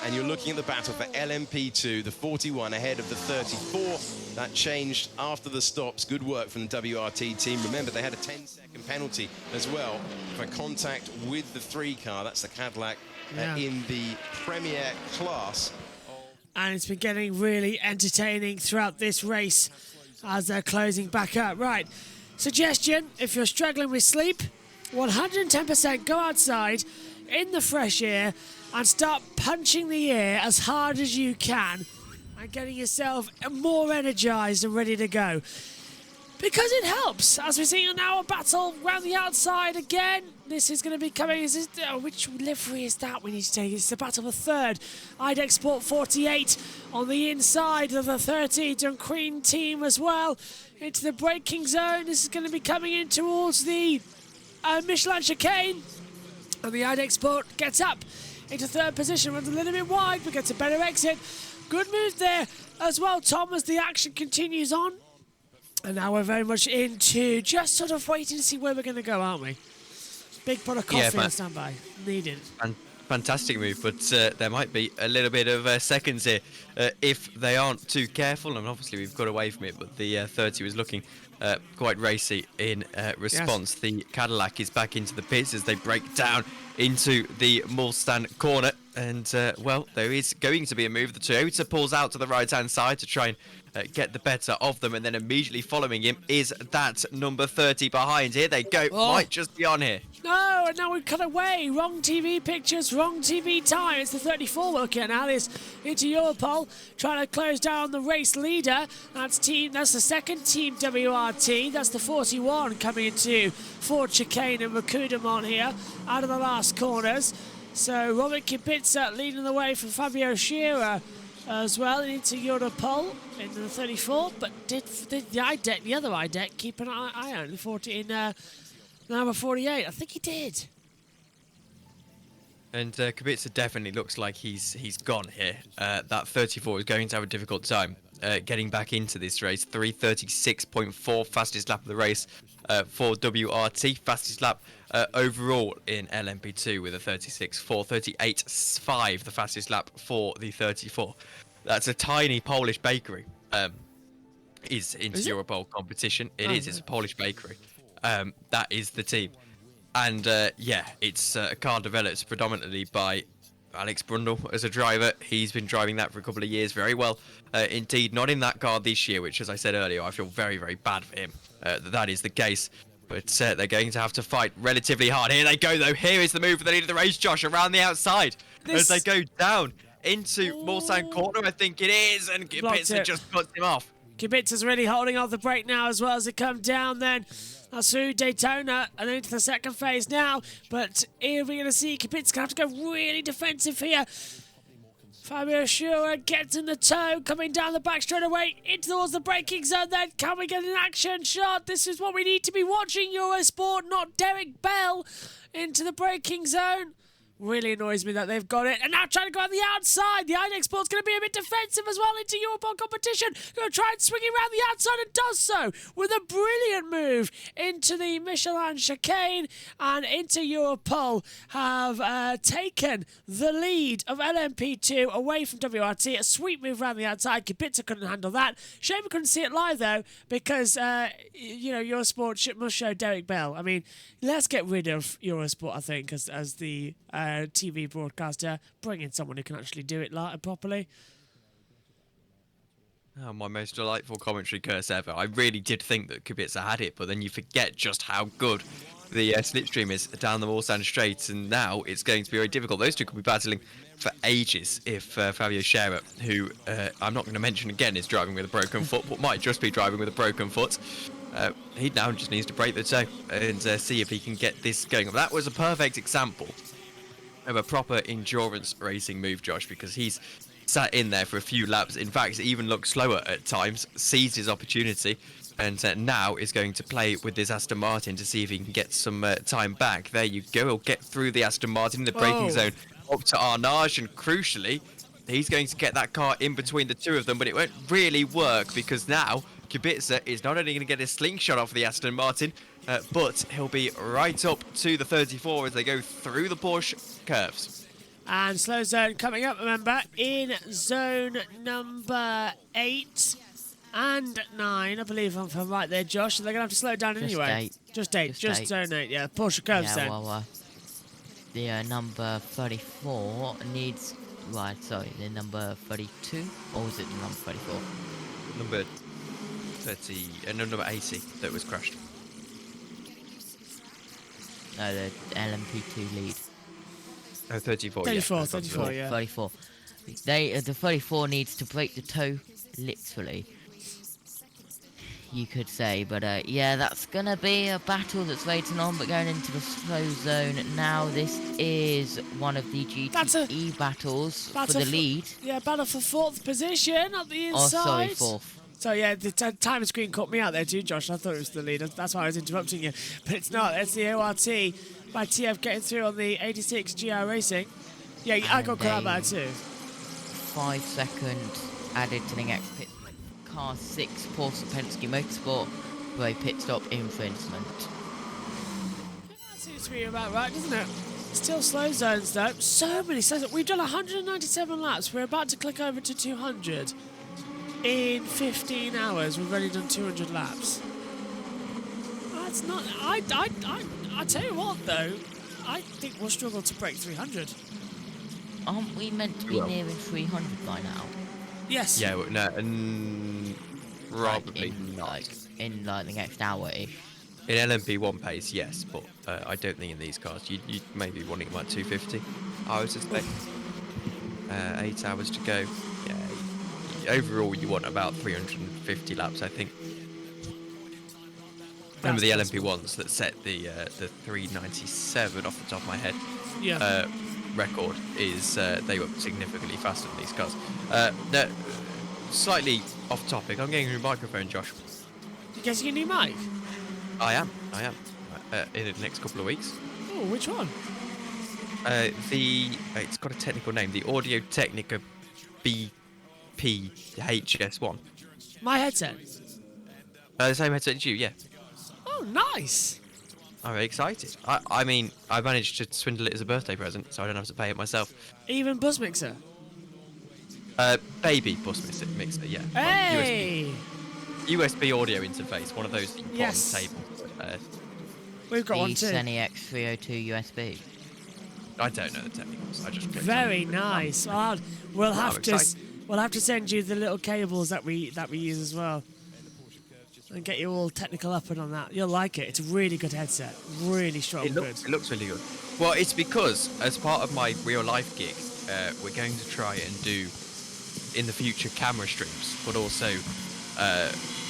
And you're looking at the battle for LMP2, the 41 ahead of the 34. That changed after the stops. Good work from the WRT team. Remember, they had a 10-second penalty as well for contact with the 3 car. That's the Cadillac in the Premier class. And it's been getting really entertaining throughout this race as they're closing back up. Right, suggestion, if you're struggling with sleep, 110% go outside in the fresh air and start punching the air as hard as you can and getting yourself more energized and ready to go. Because it helps. As we're seeing now a battle around the outside again. This is going to be coming. Which livery is that we need to take? It's the battle for third. IDEX Sport 48 on the inside of the 30. Dunqueen team as well. Into the braking zone. This is going to be coming in towards the Michelin chicane. And the IDEX Sport gets up into third position. Runs a little bit wide, but gets a better exit. Good move there as well, Tom, as the action continues on. And now we're very much into just sort of waiting to see where we're going to go, aren't we? Big pot of coffee on standby. Needed. And fantastic move, but there might be a little bit of seconds here if they aren't too careful. And obviously we've got away from it, but the 30 was looking quite racy in response. Yes. The Cadillac is back into the pits as they break down into the Mulsanne corner. And, well, there is going to be a move. The Toyota pulls out to the right-hand side to try and get the better of them. And then immediately following him is that number 30 behind. Here they go. Oh. Might just be on here. No, and now we've cut away. Wrong TV pictures, wrong TV time. It's the 34 we're looking at now. This into Europol, trying to close down the race leader. That's the second team WRT. That's the 41 coming into Ford Chicane and Recudemont here out of the last corners. So Robert Kubica leading the way for Fabio Scherer as well into Europol in the 34. But did the other IDEC keep an eye on the 40 in number 48? I think he did. And Kubica definitely looks like he's gone here. That 34 is going to have a difficult time getting back into this race. 3:36.4, fastest lap of the race for WRT. Fastest lap overall in LMP2 with a 36.4. 38.5, the fastest lap for the 34. That's a tiny Polish bakery. Is into Europol competition. It is. It's a Polish bakery. That is the team. And yeah, it's a car developed predominantly by Alex Brundle as a driver. He's been driving that for a couple of years very well. Indeed, not in that car this year, which, as I said earlier, I feel very, very bad for him. That is the case. But they're going to have to fight relatively hard. Here they go, though. Here is the move for the lead of the race, Josh, around the outside. As they go down into Mulsanne corner, I think it is. And Kubica just cuts him off. Kubica's really holding off the brake now as well as they come down then. That's through Daytona and then into the second phase now. But here we're going to see Kubica going to have to go really defensive here. Fabio Scherer gets in the toe, coming down the back straight away into towards the braking zone then. Can we get an action shot? This is what we need to be watching, Eurosport, not Derek Bell into the braking zone. Really annoys me that they've got it. And now trying to go on the outside. The IDEX Sport's going to be a bit defensive as well into Europol competition. Going to try and swing it around the outside and does so with a brilliant move into the Michelin chicane and into Europol have taken the lead of LMP2 away from WRT. A sweet move around the outside. Kubica couldn't handle that. Shame we couldn't see it live though because, Eurosport must show Derek Bell. I mean, let's get rid of Eurosport, I think, as the TV broadcaster. Bring in someone who can actually do it properly. Oh, my most delightful commentary curse ever. I really did think that Kubica had it, but then you forget just how good the slipstream is down the Mulsanne straight, and now it's going to be very difficult. Those two could be battling for ages if Fabio Scherer, who I'm not going to mention again is driving with a broken foot, but might just be driving with a broken foot. He now just needs to break the toe and see if he can get this going. That was a perfect example of a proper endurance racing move, Josh, because he's sat in there for a few laps. In fact, even looked slower at times, seized his opportunity, and now is going to play with this Aston Martin to see if he can get some time back. There you go. He'll get through the Aston Martin in the braking zone up to Arnage, and crucially, he's going to get that car in between the two of them, but it won't really work because now Kubica is not only going to get a slingshot off the Aston Martin, but he'll be right up to the 34 as they go through the Porsche curves. And slow zone coming up, remember, in zone number 8 and 9, I believe I'm right there, Josh. They're going to have to slow it down anyway. Just 8. Just zone 8, yeah. Porsche curves then. Well, the number 34 needs... Right, sorry, the number 32? Or was it the number 34? Number 30... no, number 80 that was crashed. No, the LMP2 lead. Oh, 34, 34, yeah. 34. The 34 needs to break the toe, literally. You could say, but yeah, that's gonna be a battle that's waiting on. But going into the slow zone now, this is one of the GTE battles for the lead. Yeah, battle for 4th position at the inside. Oh, sorry, 4th. So yeah, the time screen caught me out there too, Josh. I thought it was the lead. That's why I was interrupting you, but it's not. It's the ORT by TF getting through on the 86 GR Racing. Yeah, I got caught out by it too. 5 seconds added to the next pit. Car 6, Porsche Penske Motorsport, for a pit stop infringement. That seems to be about right, doesn't it? Still slow zones though. So many slow zones. We've done 197 laps. We're about to click over to 200. In 15 hours, we've only done 200 laps. That's not... I tell you what though, I think we'll struggle to break 300. Aren't we meant to be nearing 300 by now? Yes. Yeah, no, probably not. In the next hour-ish. In LMP1 pace, yes, but I don't think in these cars. You'd maybe wanting about 250 hours to stay. 8 hours to go. Yeah, overall you want about 350 laps, I think. Remember the LMP1s that set the 397 off the top of my head. Yeah. Record is they were significantly faster than these cars. No, slightly off topic. I'm getting a new microphone, Josh. You getting a new mic? I am. In the next couple of weeks. Oh, which one? It's got a technical name. The Audio Technica BPHS1. My headset. The same headset as you, yeah. Oh, nice. I'm very excited. I mean, I managed to swindle it as a birthday present, so I don't have to pay it myself. Even bus mixer? Baby bus mixer, yeah. Hey! USB audio interface, one of those that you put on the table. We've got one too. XENIX 302 USB. I don't know the technicals. I just very nice. Oh, we'll have to send you the little cables that we use as well. And get you all technical up and on that. You'll like it. It's a really good headset. Really strong. It looks really good. Well, it's because as part of my real life gig, we're going to try and do in the future camera streams, but also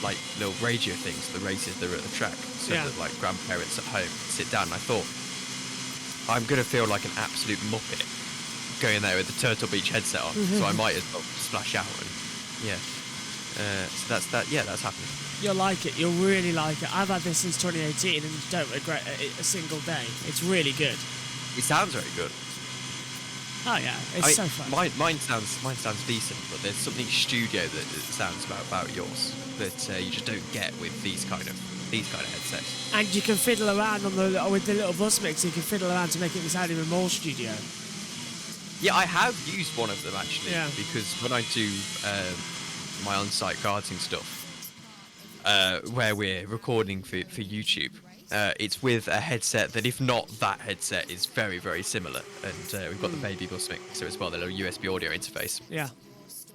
like little radio things, the races that are at the track, so that like grandparents at home sit down. And I thought I'm gonna feel like an absolute muppet going there with the Turtle Beach headset on, so I might as well splash out and so that's that. Yeah, that's happening. You'll like it. You'll really like it. I've had this since 2018 and don't regret it a single day. It's really good. It sounds very good. Oh yeah, it's so fun. Mine sounds decent, but there's something studio that sounds about yours that you just don't get with these kind of headsets. And you can fiddle around with the little bus mix. You can fiddle around to make it sound even more studio. Yeah, I have used one of them actually. Yeah. Because when I do my on-site karting stuff, where we're recording for YouTube, it's with a headset that, if not that headset, is very, very similar. And we've got the baby bus mixer as well, the little USB audio interface. Yeah.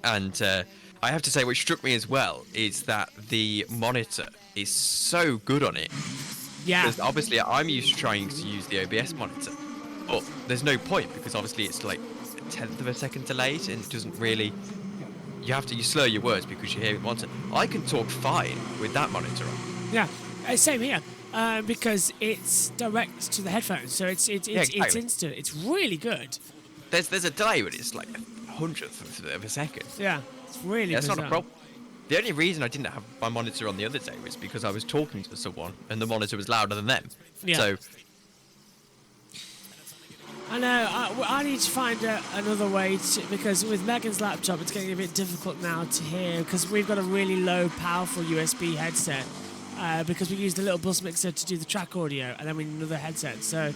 And I have to say, what struck me as well is that the monitor is so good on it. Yeah. Because obviously I'm used to trying to use the OBS monitor, but there's no point because obviously it's like a 1/10 of a second delayed and it doesn't really... You slur your words because you hear it once. I can talk fine with that monitor on. Yeah, same here. Because it's direct to the headphones, so it's instant. It's really good. There's a delay, but it's like a 100th of a second. Yeah, it's really That's bizarre. not a problem. The only reason I didn't have my monitor on the other day was because I was talking to someone and the monitor was louder than them. Yeah. So I know, I need to find another way to, because with Megan's laptop it's getting a bit difficult now to hear because we've got a really low powerful USB headset because we used a little bus mixer to do the track audio and then we need another headset. So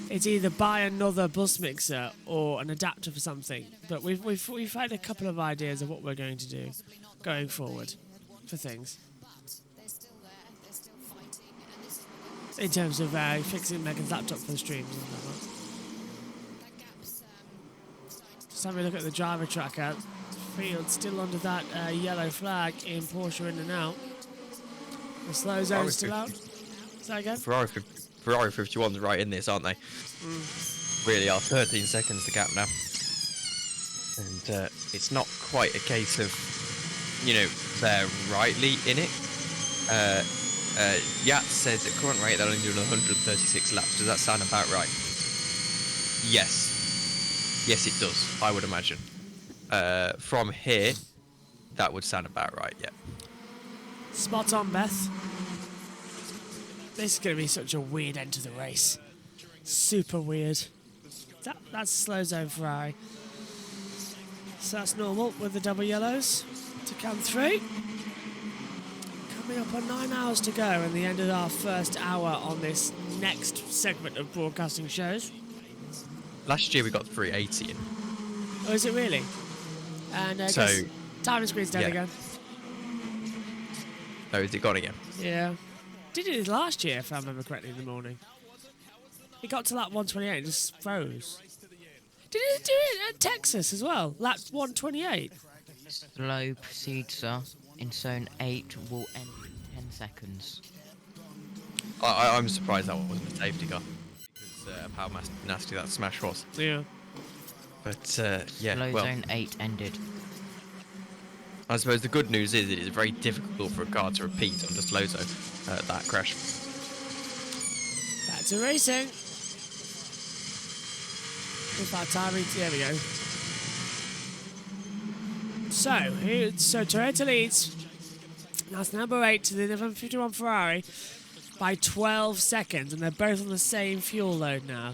it's either buy another bus mixer or an adapter for something. But we've had a couple of ideas of what we're going to do going forward for things. In terms of fixing Megan's laptop for the streams and stuff like that. Just having a look at the driver tracker. Field still under that yellow flag in Porsche in and out. The slow zone still out. Is that again? Ferrari 51's right in this, aren't they? Really are. 13 seconds the gap now. And it's not quite a case of, they're rightly in it. Yat says at current rate they're only doing 136 laps. Does that sound about right? Yes. Yes, it does, I would imagine. From here, that would sound about right, yeah. Spot on, Beth. This is going to be such a weird end to the race. Super weird. That's slow zone Ferrari. So that's normal with the double yellows to come through. Coming up on 9 hours to go and the end of our first hour on this next segment of broadcasting shows. Last year we got 380 in. Oh, is it really? And So, timing screen's dead yeah. again. Oh, is it gone again? Yeah. Did it last year, if I remember correctly, in the morning. It got to lap 128 and just froze. Did it do it at Texas as well? Lap 128? Slow procedure in zone 8 will end in 10 seconds. I'm surprised that wasn't a safety car because of how nasty that smash was. Yeah. But yeah, Slow well, zone 8 ended. I suppose the good news is it is very difficult for a car to repeat on the slow zone that crash. Back to racing. If our timing, there we go. So Toyota leads. That's number 8 to the 51 Ferrari by 12 seconds, and they're both on the same fuel load now.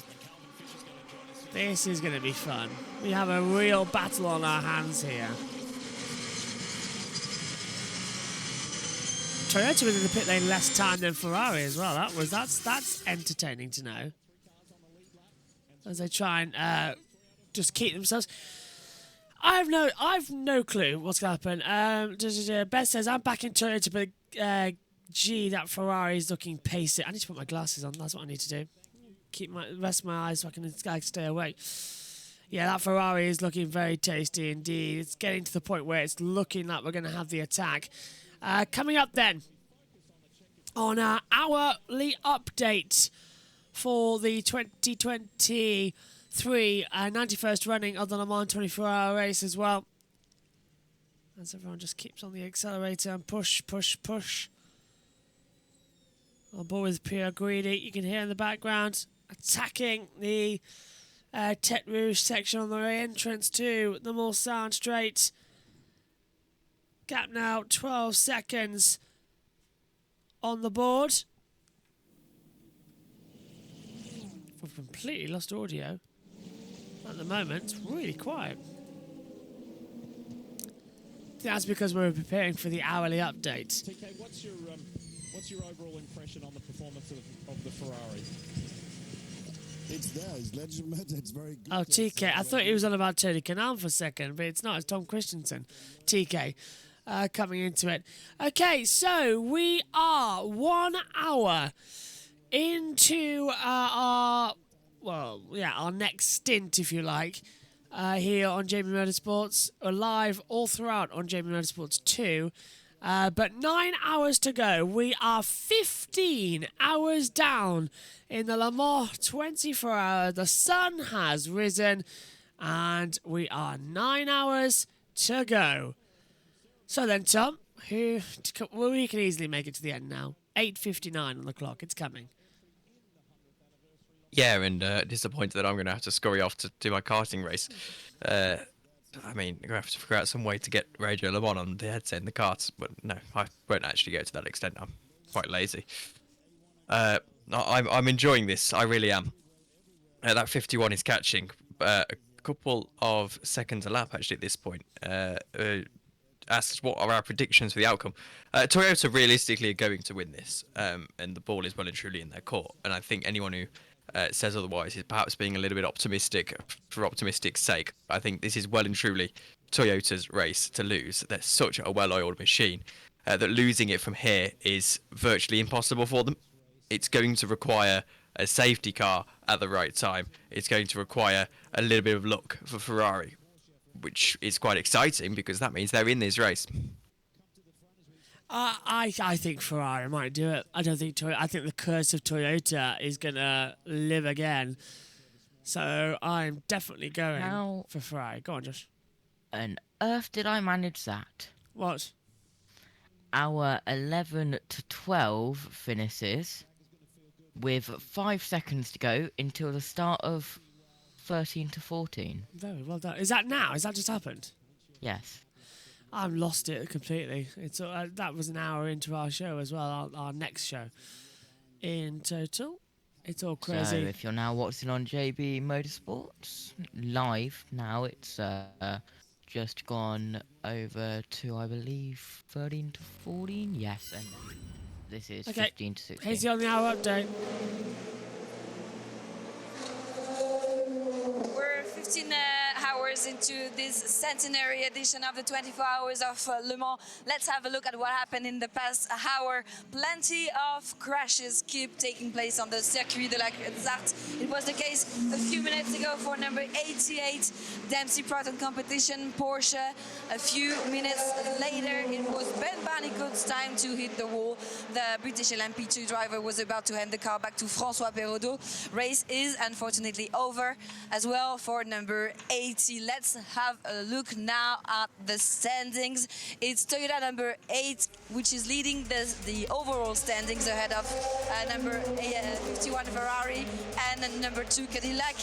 This is going to be fun. We have a real battle on our hands here. Toyota was in the pit lane less time than Ferrari as well. That's entertaining to know. As they try and just keep themselves. I've no clue what's going to happen. Beth says I'm back in Toyota, but gee, that Ferrari is looking pacey. I need to put my glasses on. That's what I need to do. Keep rest my eyes so I can stay awake. Yeah, that Ferrari is looking very tasty indeed. It's getting to the point where it's looking like we're going to have the attack. Coming up then on our hourly update for the 2023 91st running of the Le Mans 24-hour race as well. As everyone just keeps on the accelerator and push. On board with Pierre Guidi, you can hear in the background attacking the Tête Rouge section on the entrance to the Mulsanne Straight. Gap now 12 seconds on the board. We've completely lost audio at the moment. It's really quiet. That's because we're preparing for the hourly update. TK, what's your overall impression on the performance of the Ferrari? It's there, it's legitimate, it's very good. Oh, TK. I thought he was on about Tony Kanaan for a second, but it's not. It's Tom Christensen. TK. Coming into it. Okay, so we are 1 hour into our next stint, if you like, here on JB Motorsports. We're live all throughout on JB Motorsports 2. But 9 hours to go. We are 15 hours down in the Le Mans 24 hour. The sun has risen, and we are 9 hours to go. So then, Tom, we can easily make it to the end now. 8:59 on the clock. It's coming. Yeah, and disappointed that I'm going to have to scurry off to do my karting race. I mean, we're going to have to figure out some way to get Radio Le Mans on the headset in the carts, but no, I won't actually go to that extent. I'm quite lazy. I'm enjoying this. I really am. That 51 is catching a couple of seconds a lap actually at this point. Asks what are our predictions for the outcome. Toyota realistically are going to win this, and the ball is well and truly in their court. And I think anyone who says otherwise is perhaps being a little bit optimistic for optimistic's sake. I think this is well and truly Toyota's race to lose. They're such a well-oiled machine that losing it from here is virtually impossible for them. It's going to require a safety car at the right time. It's going to require a little bit of luck for Ferrari, which is quite exciting because that means they're in this race. I think Ferrari might do it. I don't think I think the curse of Toyota is gonna live again. So I'm definitely going How for Ferrari. Go on, Josh. on earth did I manage that? What? Our 11 to 12 finishes with 5 seconds to go until the start of 13 to 14. Very well done. Is that now? Has that just happened? Yes. I've lost it completely. It's that was an hour into our show as well, our next show. In total, it's all So crazy. if you're now watching on JB Motorsports live now, it's just gone over to, I believe, 13 to 14. Yes, and this is Okay, 15 to 16. Hazy on the hour update. We're 15 hours into this centenary edition of the 24 Hours of Le Mans. Let's have a look at what happened in the past hour. Plenty of crashes keep taking place on the Circuit de la Zart. It was the case a few minutes ago for number 88, Dempsey Proton Competition, Porsche. A few minutes later, it was Ben Barnicoot's time to hit the wall. The British LMP2 driver was about to hand the car back to François Perraudot. Race is unfortunately over as well for number 80. Let's have a look now at the standings. It's Toyota number 8, which is leading the overall standings ahead of number 51 Ferrari and number 2 Cadillac.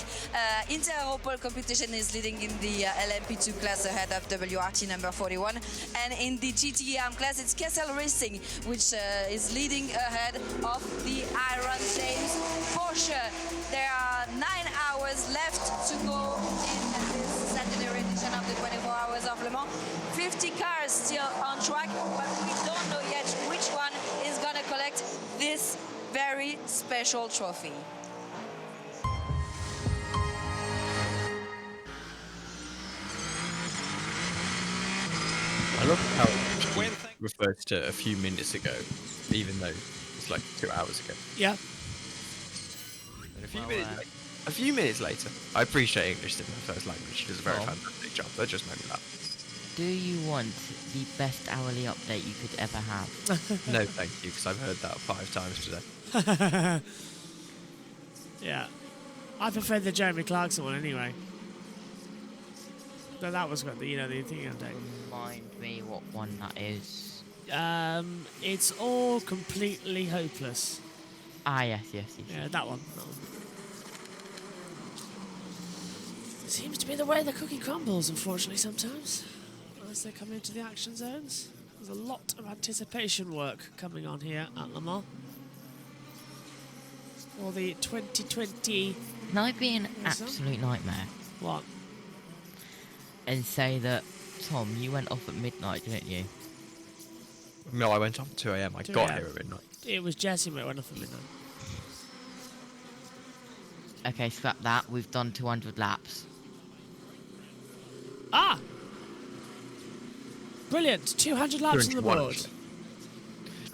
Inter-Europol competition is leading in the LMP2 class ahead of WRT number 41. And in the GTE class, it's Kessel Racing, which is leading ahead of the Iron James Porsche. There are 9 hours left to go in this centenary edition of the 24 Hours of Le Mans. 50 cars still on track, but we don't know yet which one is going to collect this very special trophy. I love how it refers to a few minutes ago, even though it's like 2 hours ago. Yeah. And a few minutes later, I appreciate English in my first language. It does a very fantastic job. That just made me laugh. Do you want the best hourly update you could ever have? No, thank you, because I've heard that 5 times today. Yeah. I prefer the Jeremy Clarkson one anyway. But that was what the thing update. Remind me what one that is. It's all completely hopeless. Ah, yes. Yeah, that one. Seems to be the way the cookie crumbles, unfortunately, sometimes. As they come into the action zones. There's a lot of anticipation work coming on here at Le Mans. For the 2020... Can I be an absolute nightmare? What? And say that, Tom, you went off at midnight, didn't you? No, I went off at 2 a.m. I 2 got a.m. here at midnight. It was Jesse who went off at midnight. Okay, scrap that. We've done 200 laps. Ah! Brilliant. 200 laps on the 201, board. actually.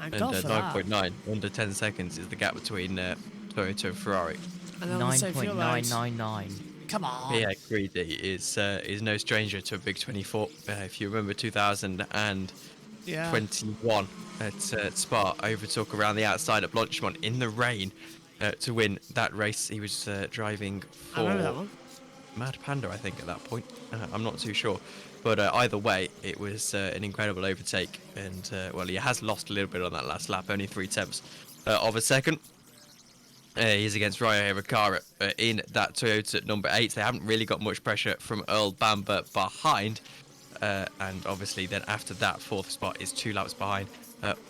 And And God for that. 9.9, under 10 seconds is the gap between Toyota and Ferrari. And on the same fuel load. 9.999. Come on. Yeah, Greedy is no stranger to a big 24. If you remember 2021 at Spa, overtook around the outside at Blanchimont in the rain to win that race. He was driving for I remember that one. Mad Panda, I think, at that point. I'm not too sure. But either way, it was an incredible overtake. And, well, he has lost a little bit on that last lap, only 0.3 of a second. He's against Ryo Hirakawa in that Toyota number 8. They haven't really got much pressure from Earl Bamber behind. And obviously then after that, 4th spot is 2 laps behind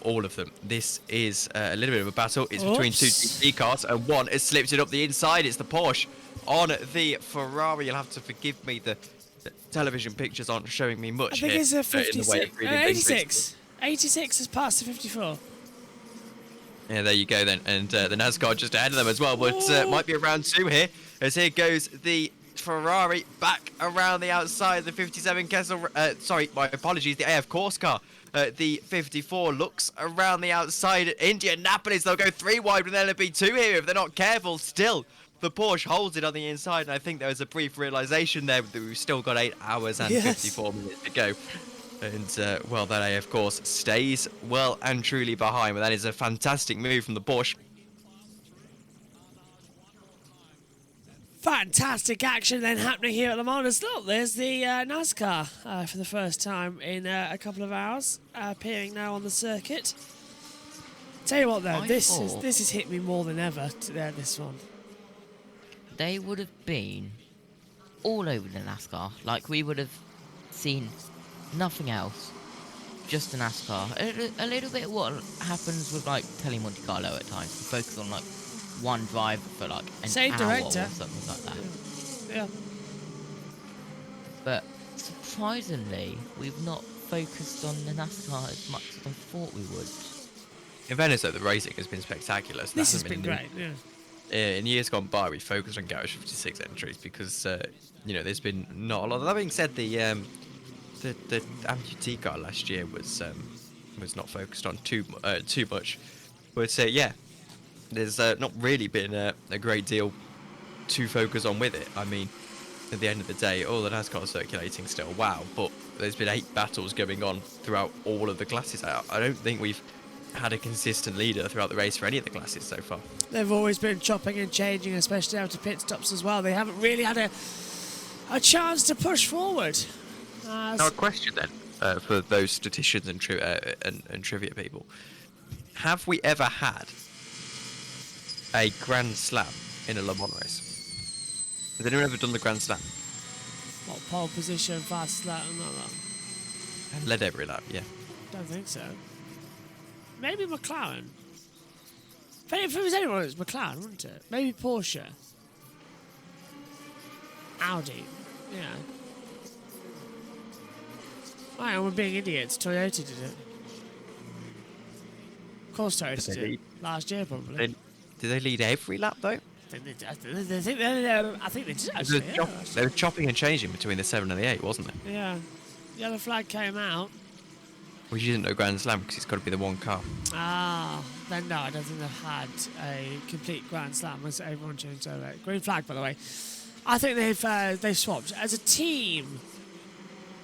all of them. This is a little bit of a battle. It's between 2 GT cars, and one has slipped it up the inside. It's the Porsche on the Ferrari. You'll have to forgive me. The television pictures aren't showing me much. I think here, it's a 56. 86. 86. 86 has passed the 54. Yeah, there you go then. And the NASCAR just ahead of them as well, but might be around 2 here. As here goes the Ferrari back around the outside of the 57 Kessel. Sorry, my apologies, the AF course car. The 54 looks around the outside. Indianapolis, they'll go 3 wide with LMP2 here if they're not careful. Still, the Porsche holds it on the inside, and I think there was a brief realization there that we've still got 8 hours and 54 minutes to go. And, well, that AF course stays well and truly behind, but that is a fantastic move from the Porsche. Fantastic action then happening here at Le Mans. Look, there's the NASCAR for the first time in a couple of hours, appearing now on the circuit. Tell you what though, this has hit me more than ever, this one. They would have been all over the NASCAR. Like, we would have seen nothing else, just the NASCAR. A little bit what happens with, like, Tele Monte Carlo at times. You focus on, like, one driver for, like, an Same hour director. or something like that. Yeah. But surprisingly, we've not focused on the NASCAR as much as I thought we would. In fairness, though, the racing has been spectacular. So This has been great, yeah. In years gone by, we focused on Garage 56 entries because, you know, there's been not a lot. That being said, the amputee car last year was not focused on too much. But yeah, there's not really been a great deal to focus on with it. I mean, at the end of the day, all the NASCAR circulating still, wow, but there's been 8 battles going on throughout all of the classes. I don't think we've had a consistent leader throughout the race for any of the classes so far. They've always been chopping and changing, especially after pit stops as well. They haven't really had a chance to push forward. Now, a question then for those statisticians and trivia people: have we ever had a Grand Slam in a Le Mans race? Has anyone ever done the Grand Slam? What, pole position, fast lap, and not that? And led every lap, yeah. Don't think so. Maybe McLaren. If it was anyone, it was McLaren, wouldn't it? Maybe Porsche. Audi. Yeah. Right, and we're being idiots. Toyota did it. Of course Toyota did it. Last year, probably. Did they lead every lap, though? I think they did, actually. They were chopping and changing between the 7 and the 8, wasn't it? Yeah. Yellow flag came out. Which isn't no Grand Slam because it's got to be the one car. Then no, I don't think they've had a complete Grand Slam as everyone changed over. Green flag, by the way. I think they've swapped. As a team,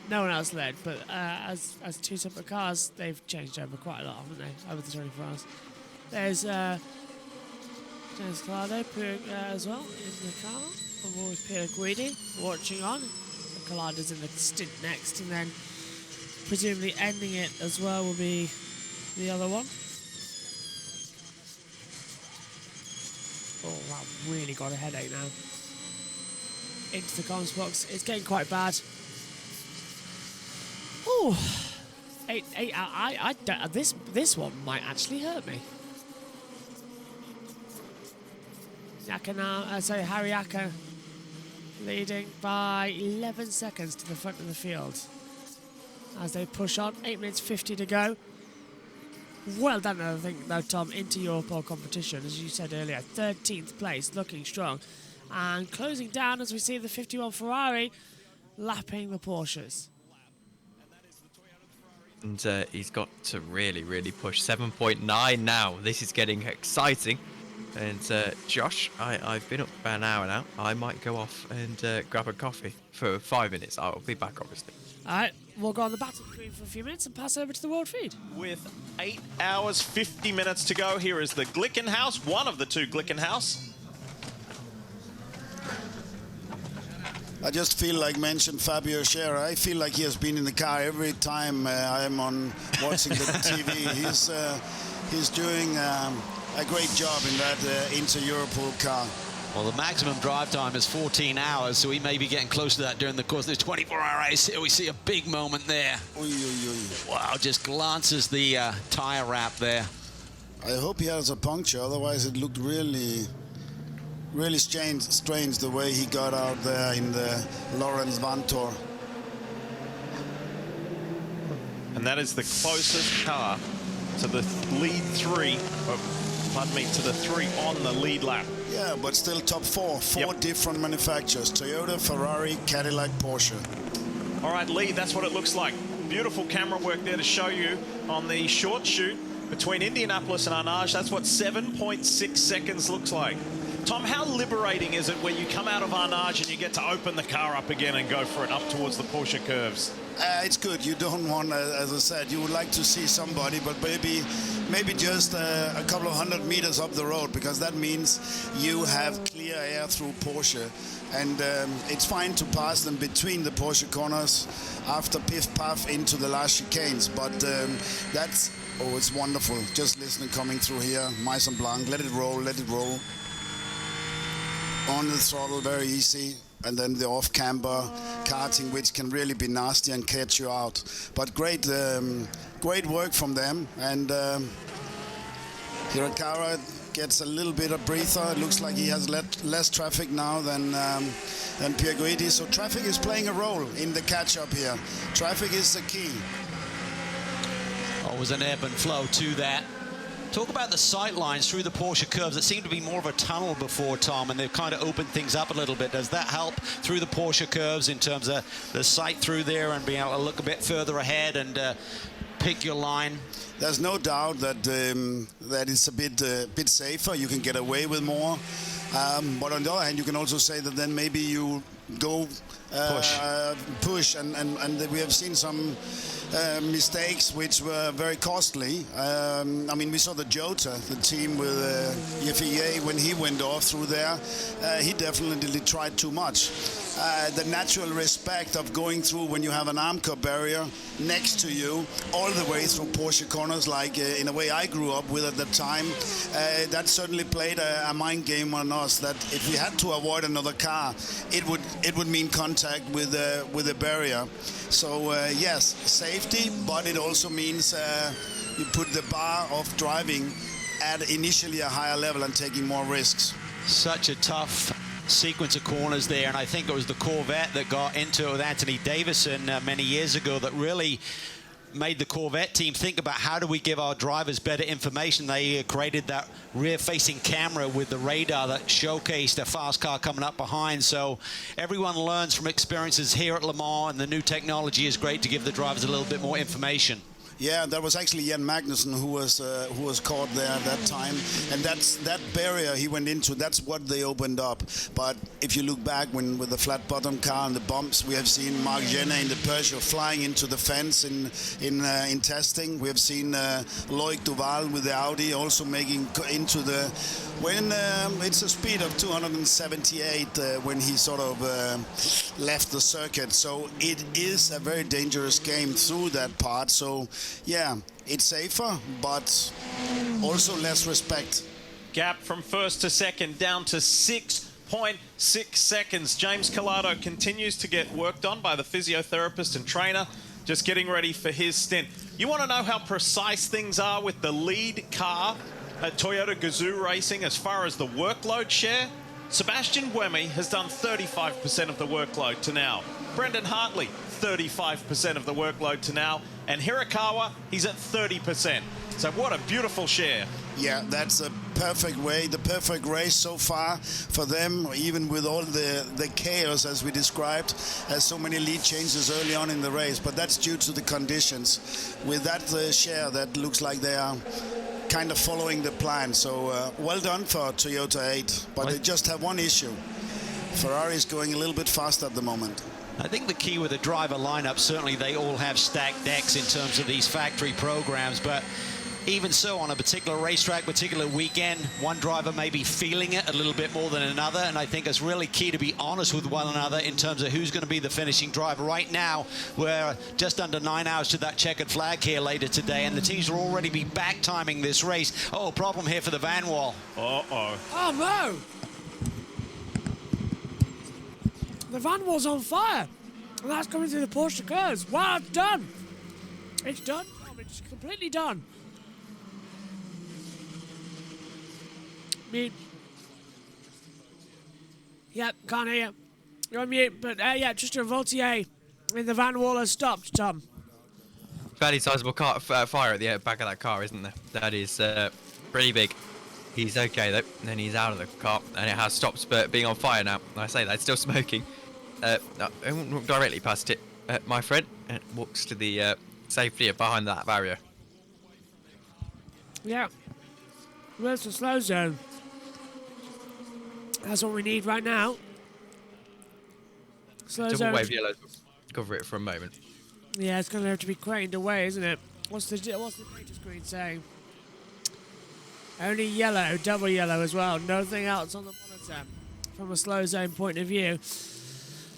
no one else led, but as 2 separate cars, they've changed over quite a lot, haven't they, over the 24 hours. There's James Collado as well in the car. I'm always Pierre Guidi watching on. So Collado's in the stint next, and then presumably ending it as well will be the other one. Oh, I've really got a headache now. Into the comms box. It's getting quite bad. Oh, 8. I don't, this one might actually hurt me. Yaka now, Harry Yaka leading by 11 seconds to the front of the field as they push on. 8 minutes 50 to go. Well done, I think, though, Tom, into your pole competition, as you said earlier. 13th place, looking strong. And closing down as we see the 51 Ferrari lapping the Porsches. And he's got to really, really push. 7.9 now. This is getting exciting. And Josh, I've been up about an hour now. I might go off and grab a coffee for 5 minutes. I'll be back, obviously. All right, we'll go on the battle screen for a few minutes and pass over to the world feed. With 8 hours, 50 minutes to go, here is the Glickenhaus, one of the 2 Glickenhaus. I just feel like mentioned Fabio Scherer. I feel like he has been in the car every time I'm on watching the TV. he's doing a great job in that Inter-Europol car. Well, the maximum drive time is 14 hours, so he may be getting close to that during the course of this 24-hour race. Here we see a big moment there. Oy, oy, oy. Wow, just glances the tyre wrap there. I hope he has a puncture, otherwise it looked really strange the way he got out there in the Lawrence Vantor. And that is the closest car to the lead three, to the three on the lead lap. Yeah, but still top four. Four different manufacturers: Toyota, Ferrari, Cadillac, Porsche. All right, Lee, that's what it looks like. Beautiful camera work there to show you on the short shoot between Indianapolis and Arnage. That's what 7.6 seconds looks like. Tom, how liberating is it when you come out of Arnage and you get to open the car up again and go for it up towards the Porsche curves? It's good. You don't want, as I said, you would like to see somebody, but maybe just a couple of 100 meters up the road, because that means you have clear air through Porsche. And it's fine to pass them between the Porsche corners after piff-paff into the last chicanes. But that's, oh, it's wonderful. Just listening coming through here. Mise en blanc, let it roll, let it roll. On the throttle, very easy. And then the off-camber karting, which can really be nasty and catch you out. But great work from them. And Hirakawa gets a little bit of breather. It looks like he has less traffic now than Pierre Guidi. So traffic is playing a role in the catch-up here. Traffic is the key. Always an ebb and flow to that. Talk about the sight lines through the Porsche curves. It seemed to be more of a tunnel before, Tom, and they've kind of opened things up a little bit. Does that help through the Porsche curves in terms of the sight through there and being able to look a bit further ahead and pick your line? There's no doubt that that it's a bit safer. You can get away with more. But on the other hand, you can also say that then maybe you go push, and we have seen some mistakes which were very costly. I mean, we saw the Jota, the team with FEA, when he went off through there, he definitely tried too much. The natural respect of going through when you have an Armco barrier next to you all the way through Porsche corners, like in a way I grew up with at the time, that certainly played a mind game on us, that if we had to avoid another car, it would mean contact with the barrier. So yes, safety, but it also means you put the bar of driving at initially a higher level and taking more risks. Such a tough sequence of corners there, and I think it was the Corvette that got into it with Anthony Davison many years ago that really made the Corvette team think about how do we give our drivers better information. They created that rear-facing camera with the radar that showcased a fast car coming up behind. So everyone learns from experiences here at Le Mans, and the new technology is great to give the drivers a little bit more information. Yeah, that was actually Jan Magnussen who was caught there at that time, and that's that barrier he went into. That's what they opened up. But if you look back with the flat bottom car and the bumps, we have seen Marc Genet in the Peugeot flying into the fence in testing. We have seen Loic Duval with the Audi also making into the when it's a speed of 278 when he sort of left the circuit. So it is a very dangerous game through that part. So yeah, it's safer, but also less respect. Gap from first to second down to 6.6 seconds. James Collado continues to get worked on by the physiotherapist and trainer, just getting ready for his stint. You want to know how precise things are with the lead car at Toyota Gazoo Racing as far as the workload share? Sebastian Buemi has done 35% of the workload to now. Brendan Hartley, 35% of the workload to now. And Hirakawa, he's at 30%. So what a beautiful share. Yeah, that's a perfect way, the perfect race so far for them, even with all the chaos as we described, as so many lead changes early on in the race. But that's due to the conditions. With that share, that looks like they are kind of following the plan. So well done for Toyota 8, but they just have one issue. Ferrari is going a little bit fast at the moment. I think the key with the driver lineup, certainly they all have stacked decks in terms of these factory programs, but even so, on a particular racetrack, particular weekend, one driver may be feeling it a little bit more than another, and I think it's really key to be honest with one another in terms of who's going to be the finishing driver. Right now, we're just under 9 hours to that checkered flag here later today, and the teams will already be back timing this race. Oh, problem here for the Van Wall. Uh-oh. Oh, no! The Van Wall's on fire, and that's coming through the Porsche curves. Wow, it's done. It's done. It's completely done. Mute. Yep, can't hear you. You're on mute, but yeah, just a Voltier in the Van Wall has stopped, Tom. Fairly sizable fire at the back of that car, isn't there? That is pretty big. He's okay though, and then he's out of the car, and it has stopped being on fire now. I say that, it's still smoking. I won't walk directly past it, my friend, and walks to the safety behind that barrier. Yeah. Where's the slow zone? That's what we need right now. Slow Double zone. wave yellow. Cover it for a moment. Yeah, it's going to have to be craned away, isn't it? What's the data screen saying? Only yellow, double yellow as well. Nothing else on the monitor from a slow zone point of view.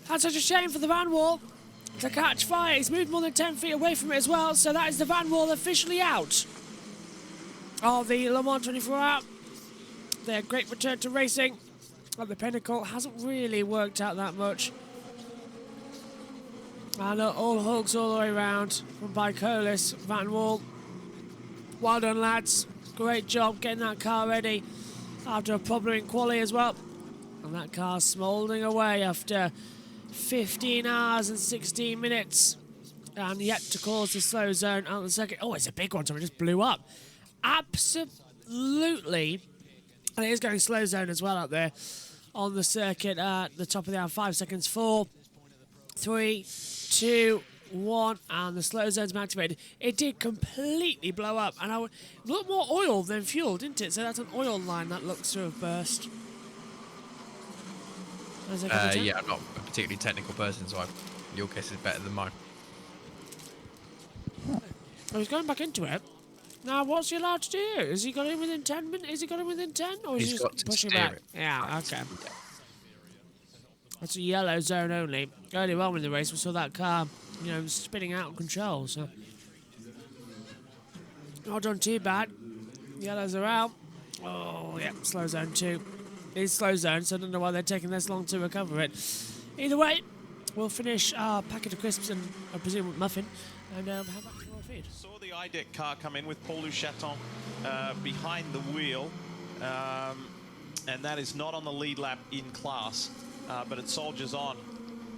That's such a shame for the Van Wall to catch fire. He's moved more than 10 feet away from it as well, so that is the Van Wall officially out of the Le Mans 24 Hour. Their great return to racing at the Pinnacle hasn't really worked out that much. And all hugs all the way around from Bicolis, Van Wall. Well done, lads. Great job getting that car ready after a problem in quali as well. And that car smouldering away after 15 hours and 16 minutes. And yet to cause the slow zone out of the second. Oh, it's a big one, so it just blew up. Absolutely. And it is going slow zone as well up there on the circuit at the top of the hour. 5 seconds. 4, 3, 2, 1, and the slow zone's been activated. It did completely blow up, and a lot more oil than fuel, didn't it? So that's an oil line that looks to have burst. Yeah, I'm not a particularly technical person, so your guess is better than mine. Oh, he's going back into it. Now, what's he allowed to do? Has he got in within 10 minutes? Is he got in within 10? Or is he just pushing back? Yeah, okay. That's a yellow zone only. Earlier on in the race, we saw that car, spinning out of control, so. Not done too bad. Yellows are out. Oh, yeah, slow zone 2. It's slow zone, so I don't know why they're taking this long to recover it. Either way, we'll finish our packet of crisps and, I presume, muffin, and have back to our feed. Saw the IDEC car come in with Paul Duchaton behind the wheel, and that is not on the lead lap in class, but it soldiers on.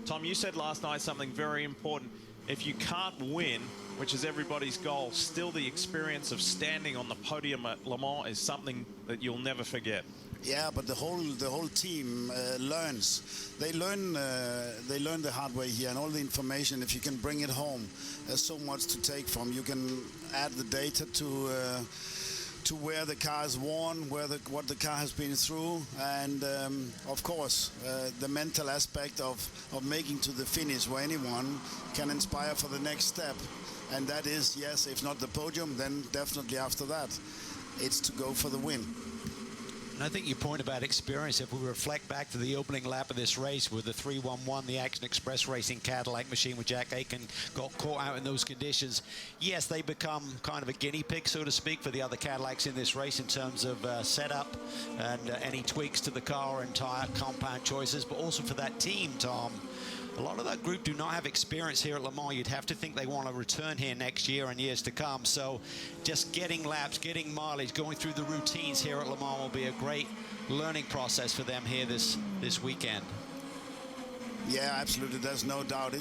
Tom, you said last night something very important. If you can't win, which is everybody's goal, still the experience of standing on the podium at Le Mans is something that you'll never forget. Yeah, but the whole team learns. They learn the hard way here, and all the information. If you can bring it home, there's so much to take from. You can add the data to where the car is worn, what the car has been through, and of course the mental aspect of making to the finish, where anyone can inspire for the next step, and that is, yes, if not the podium, then definitely after that, it's to go for the win. And I think your point about experience, if we reflect back to the opening lap of this race with the 311, the Action Express Racing Cadillac machine with Jack Aiken got caught out in those conditions. Yes, they become kind of a guinea pig, so to speak, for the other Cadillacs in this race in terms of setup and any tweaks to the car and tire compound choices, but also for that team, Tom. A lot of that group do not have experience here at Le Mans. You'd have to think they want to return here next year and years to come. So just getting laps, getting mileage, going through the routines here at Le Mans will be a great learning process for them here this weekend. Yeah, absolutely. There's no doubt.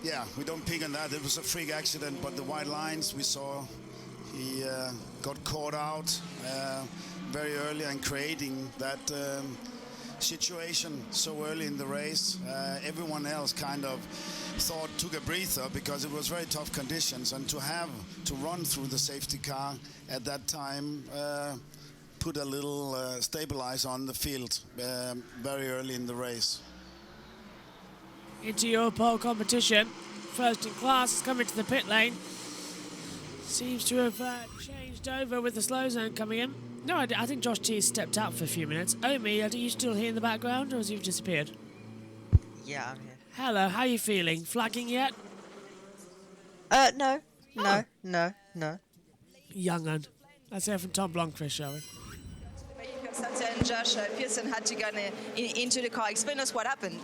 Yeah, we don't pick on that. It was a freak accident, but the white lines we saw, he got caught out very early and creating that situation so early in the race. Everyone else kind of took a breather because it was very tough conditions, and to run through the safety car at that time put a little stabilizer on the field very early in the race. Into your pole competition, first in class is coming to the pit lane. Seems to have changed over with the slow zone coming in. No, I think Josh T stepped out for a few minutes. Omi, are you still here in the background, or has you disappeared? Yeah, I'm here. Hello, how are you feeling? Flagging yet? No. No. Young un. Let's hear from Tom Blomqvist, shall we? And Josh Pearson had to get into the car. Explain us what happened.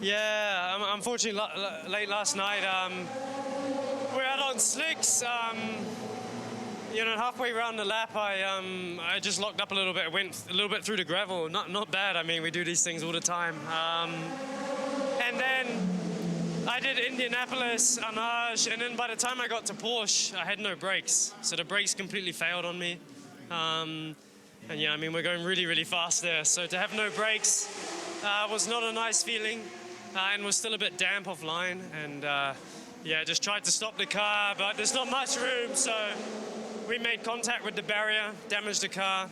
Yeah, unfortunately, late last night, we had on slicks. Halfway around the lap, I just locked up a little bit. Went a little bit through the gravel. Not bad. I mean, we do these things all the time. And then I did Indianapolis, Arnage, and then by the time I got to Porsche, I had no brakes. So the brakes completely failed on me. And yeah, I mean, we're going really, really fast there. So to have no brakes was not a nice feeling, and was still a bit damp offline. And yeah, just tried to stop the car, but there's not much room. So we made contact with the barrier, damaged the car.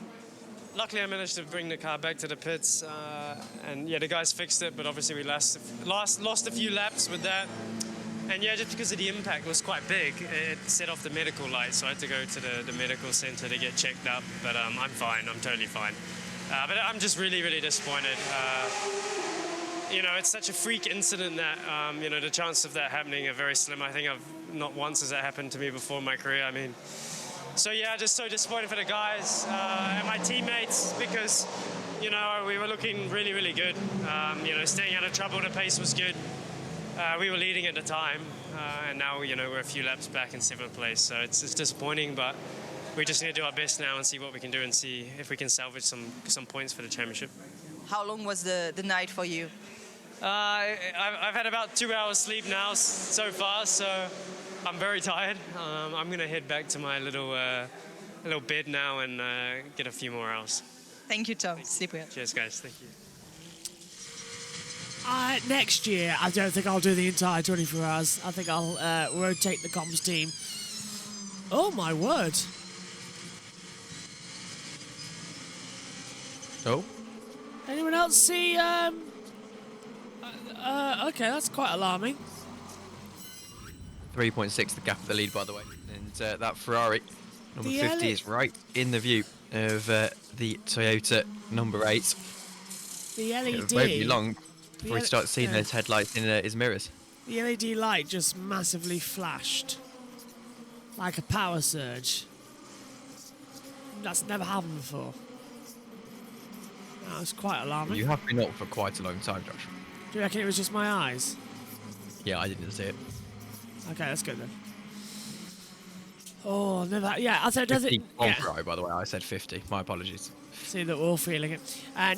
Luckily, I managed to bring the car back to the pits, and yeah, the guys fixed it. But obviously, we lost a few laps with that. And yeah, just because of the impact was quite big, it set off the medical light, so I had to go to the medical center to get checked up. But I'm fine, I'm totally fine. But I'm just really, really disappointed. It's such a freak incident that, the chances of that happening are very slim. I think not once has that happened to me before in my career. I mean, so yeah, just so disappointed for the guys and my teammates because, we were looking really, really good. Staying out of trouble, the pace was good. We were leading at the time, and now we're a few laps back in 7th place. So it's disappointing, but we just need to do our best now and see what we can do and see if we can salvage some points for the championship. How long was the night for you? I've had about 2 hours sleep now so far, so I'm very tired. I'm gonna head back to my little bed now and get a few more hours. Thank you, Tom. Sleep well. Cheers, guys. Thank you. Next year, I don't think I'll do the entire 24 hours. I think I'll rotate the comms team. Oh my word! Oh. Anyone else see? Okay, that's quite alarming. 3.6 the gap of the lead, by the way, and that Ferrari number The 50 is right in the view of the Toyota number 8. The LED. It won't be long before we start seeing those headlights in his mirrors. The LED light just massively flashed, like a power surge. That's never happened before. That was quite alarming. You have been up for quite a long time, Josh. Do you reckon it was just my eyes? Yeah, I didn't see it. Okay, that's good then. Oh, never. Yeah, I thought does it. 50 on Ferrari, by the way. I said 50. My apologies. See that we're all feeling it.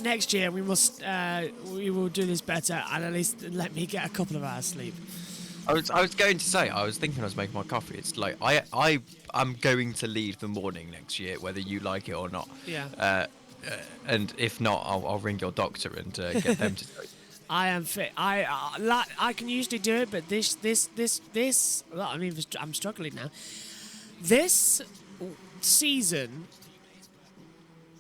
Next year we will do this better and at least let me get a couple of hours sleep. I was going to say, I was thinking I was making my coffee. It's like I'm going to lead the morning next year, whether you like it or not. Yeah. And if not, I'll ring your doctor and get them to do it. I am fit. I can usually do it, but this. Well, I mean, I'm struggling now. This season,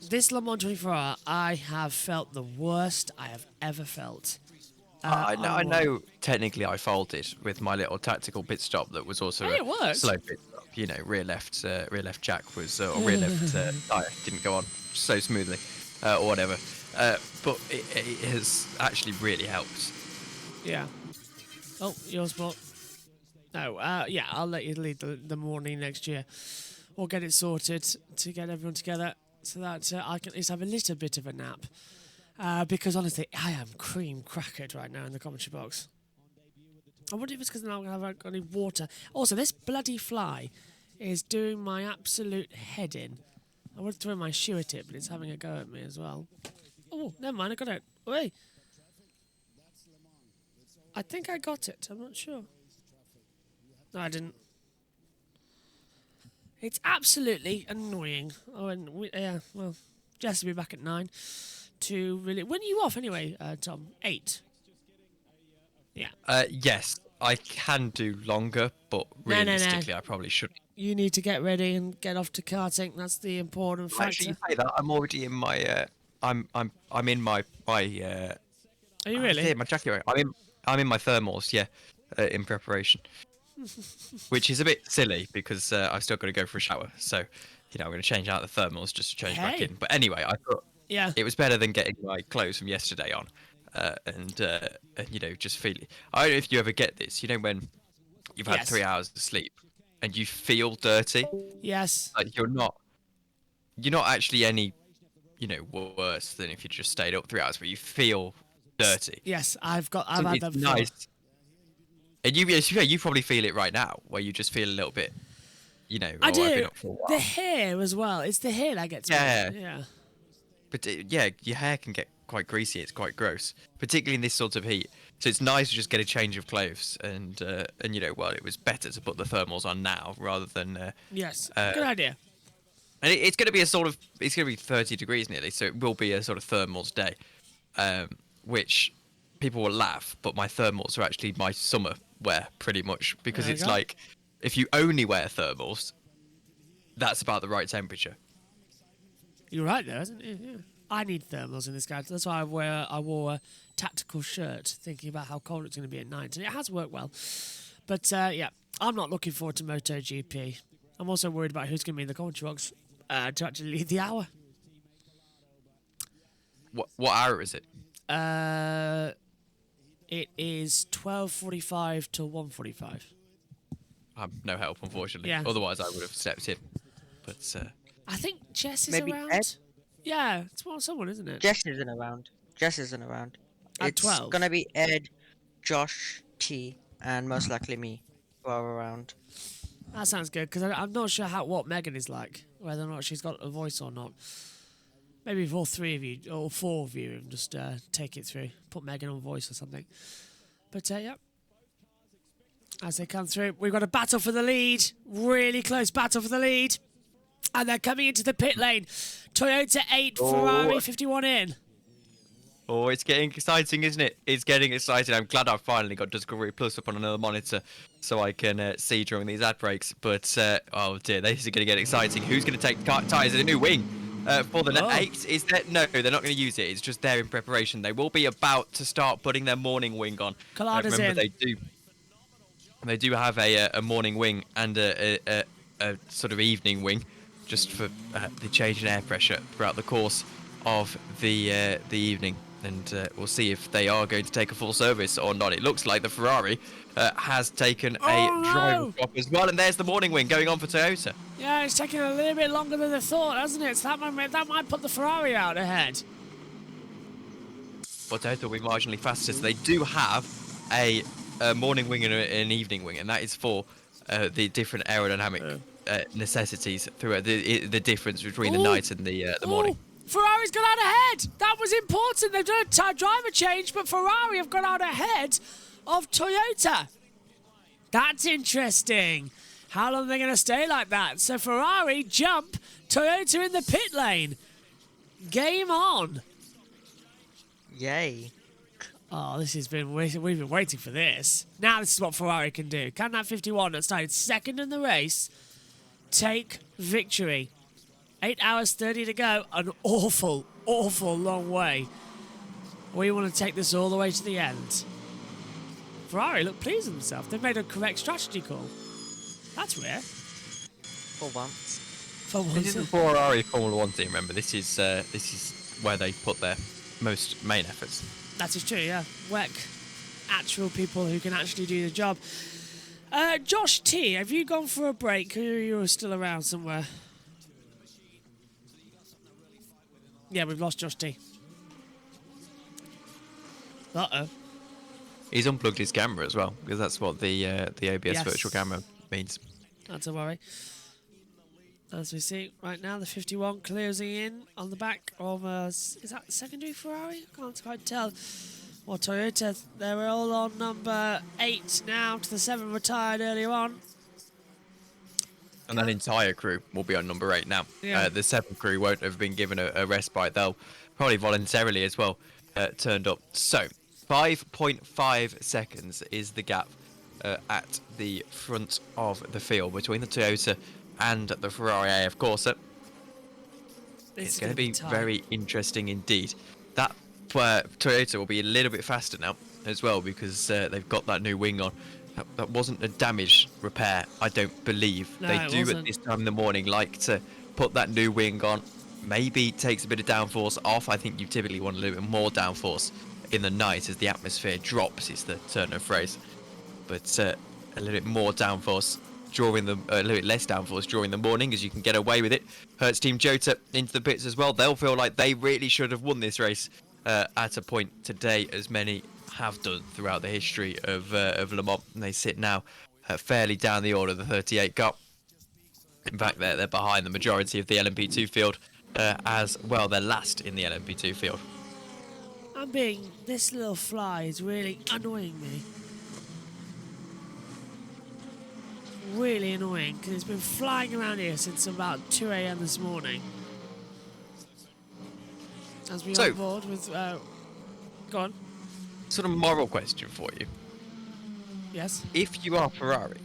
this Le Mans 24 Hour, I have felt the worst I have ever felt. I know. Technically, I faulted with my little tactical pit stop that was also a slow pit stop. Rear left jack was or rear left tyre didn't go on so smoothly, or whatever. But it has actually really helped. Yeah. Oh, your spot. No, yeah, I'll let you lead the morning next year. We'll get it sorted to get everyone together so that I can at least have a little bit of a nap. Because honestly, I am cream crackered right now in the commentary box. I wonder if it's because I haven't got any water. Also, this bloody fly is doing my absolute head in. I would throw my shoe at it, but it's having a go at me as well. Oh, never mind, I got it. Wait. I think I got it. I'm not sure. No, I didn't. It's absolutely annoying. Oh, and yeah, well, Jess will be back at 9 to really... When are you off anyway, Tom? 8? Yeah. Yes, I can do longer, but realistically, I probably shouldn't. You need to get ready and get off to karting. That's the important factor. Actually, you say that. I'm already in my... I'm in my... Are you really? Yeah, my jacket. I'm in my thermals, yeah, in preparation. which is a bit silly because I've still got to go for a shower. So, I'm going to change out the thermals just to change back Hey. in. But anyway, I thought Yeah. it was better than getting my clothes from yesterday on, and just feeling. I don't know if you ever get this. When you've had Yes. 3 hours of sleep and you feel dirty. Yes. Like you're not actually any, worse than if you just stayed up 3 hours, but you feel dirty. Yes, I've had It's that before. nice. And you probably feel it right now, where you just feel a little bit, I I've been do. up for a while. The hair as well. It's the hair that gets Yeah. me. Yeah. But your hair can get quite greasy. It's quite gross, particularly in this sort of heat. So it's nice to just get a change of clothes, and it was better to put the thermals on now rather than. Yes. Good idea. And it's going to be it's going to be 30 degrees nearly, so it will be a sort of thermals day, which people will laugh, but my thermals are actually my summer wear pretty much, because it's like, if you only wear thermals, that's about the right temperature. You're right there, isn't it? Yeah. I need thermals in this guy. That's why I wore a tactical shirt, thinking about how cold it's going to be at night, and it has worked well. But yeah, I'm not looking forward to MotoGP. I'm also worried about who's going to be in the commentary box to actually lead the hour. What hour is it? It is 12:45 till 1:45. No help, unfortunately. Yeah. Otherwise, I would have stepped in. But I think Jess is Maybe around. Ed? Yeah, it's someone, isn't it? Jess isn't around. At It's 12. gonna be Ed, Josh, T, and most likely me who are around. That sounds good, because I'm not sure what Megan is like, whether or not she's got a voice or not. Maybe if all three of you, or four of you, and just take it through. Put Megan on voice or something. But yeah. As they come through, we've got a battle for the lead. Really close battle for the lead. And they're coming into the pit lane. Toyota 8, Ferrari 51 in. Oh, it's getting exciting, isn't it? It's getting exciting. I'm glad I've finally got Discovery Plus up on another monitor so I can see during these ad breaks. But, oh dear, this is going to get exciting. Who's going to take the tyres? A new wing for the 8? Is that? No, they're not going to use it. It's just there in preparation. They will be about to start putting their morning wing on. Collada's remember, in. They do have a morning wing and a sort of evening wing, just for the change in air pressure throughout the course of the evening. And we'll see if they are going to take a full service or not. It looks like the Ferrari has taken a driver drop as well. And there's the morning wing going on for Toyota. Yeah, it's taking a little bit longer than they thought, hasn't it? So that might put the Ferrari out ahead. But Toyota will be marginally faster. So they do have a morning wing and an evening wing. And that is for the different aerodynamic necessities through the difference between the night and the morning. Ferrari's got out ahead. That was important. They've done a driver change, but Ferrari have got out ahead of Toyota. That's interesting. How long are they going to stay like that? So Ferrari jump, Toyota in the pit lane. Game on. Yay. Oh, we've been waiting for this. Now this is what Ferrari can do. Can that 51 that started second in the race take victory? 8 hours 30 to go. An awful, awful long way. We want to take this all the way to the end. Ferrari look pleased with themselves. They've made a correct strategy call. That's rare. For once. For once. This isn't Ferrari Formula 1 team, remember. This is where they put their most main efforts. That is true, yeah. WEC. Actual people who can actually do the job. Josh T, have you gone for a break? Or you're still around somewhere? Yeah, we've lost Josh T. Uh-oh. He's unplugged his camera as well, because that's what the OBS virtual camera means. Not to worry. As we see right now, the 51 closing in on the back of is that secondary Ferrari? I can't quite tell. Or Toyota. They were all on number 8 now, to the 7 retired earlier on. And that entire crew will be on number 8 now. Yeah. The 7 crew won't have been given a respite. They'll probably voluntarily as well turned up. So, 5.5 seconds is the gap at the front of the field between the Toyota and the Ferrari AF Corsa. It's going to be very interesting indeed. That Toyota will be a little bit faster now as well, because they've got that new wing on. That wasn't a damage repair, I don't believe. No, They it do wasn't. at this time in the morning like to put that new wing on. Maybe takes a bit of downforce off. I think you typically want a little bit more downforce in the night as the atmosphere drops, is the turn of phrase. But a little bit more downforce during the a little bit less downforce during the morning, as you can get away with it. Hurts Team Jota into the pits as well. They'll feel like they really should have won this race at a point today, as many have done throughout the history of Le Mans. And they sit now fairly down the order of the 38 car. In fact, they're behind the majority of the LMP2 field as well. They're last in the LMP2 field. This little fly is really annoying me. Really annoying, because it's been flying around here since about 2 a.m. this morning. As we on board with... go on. Sort of moral question for you. Yes? If you are Ferrari,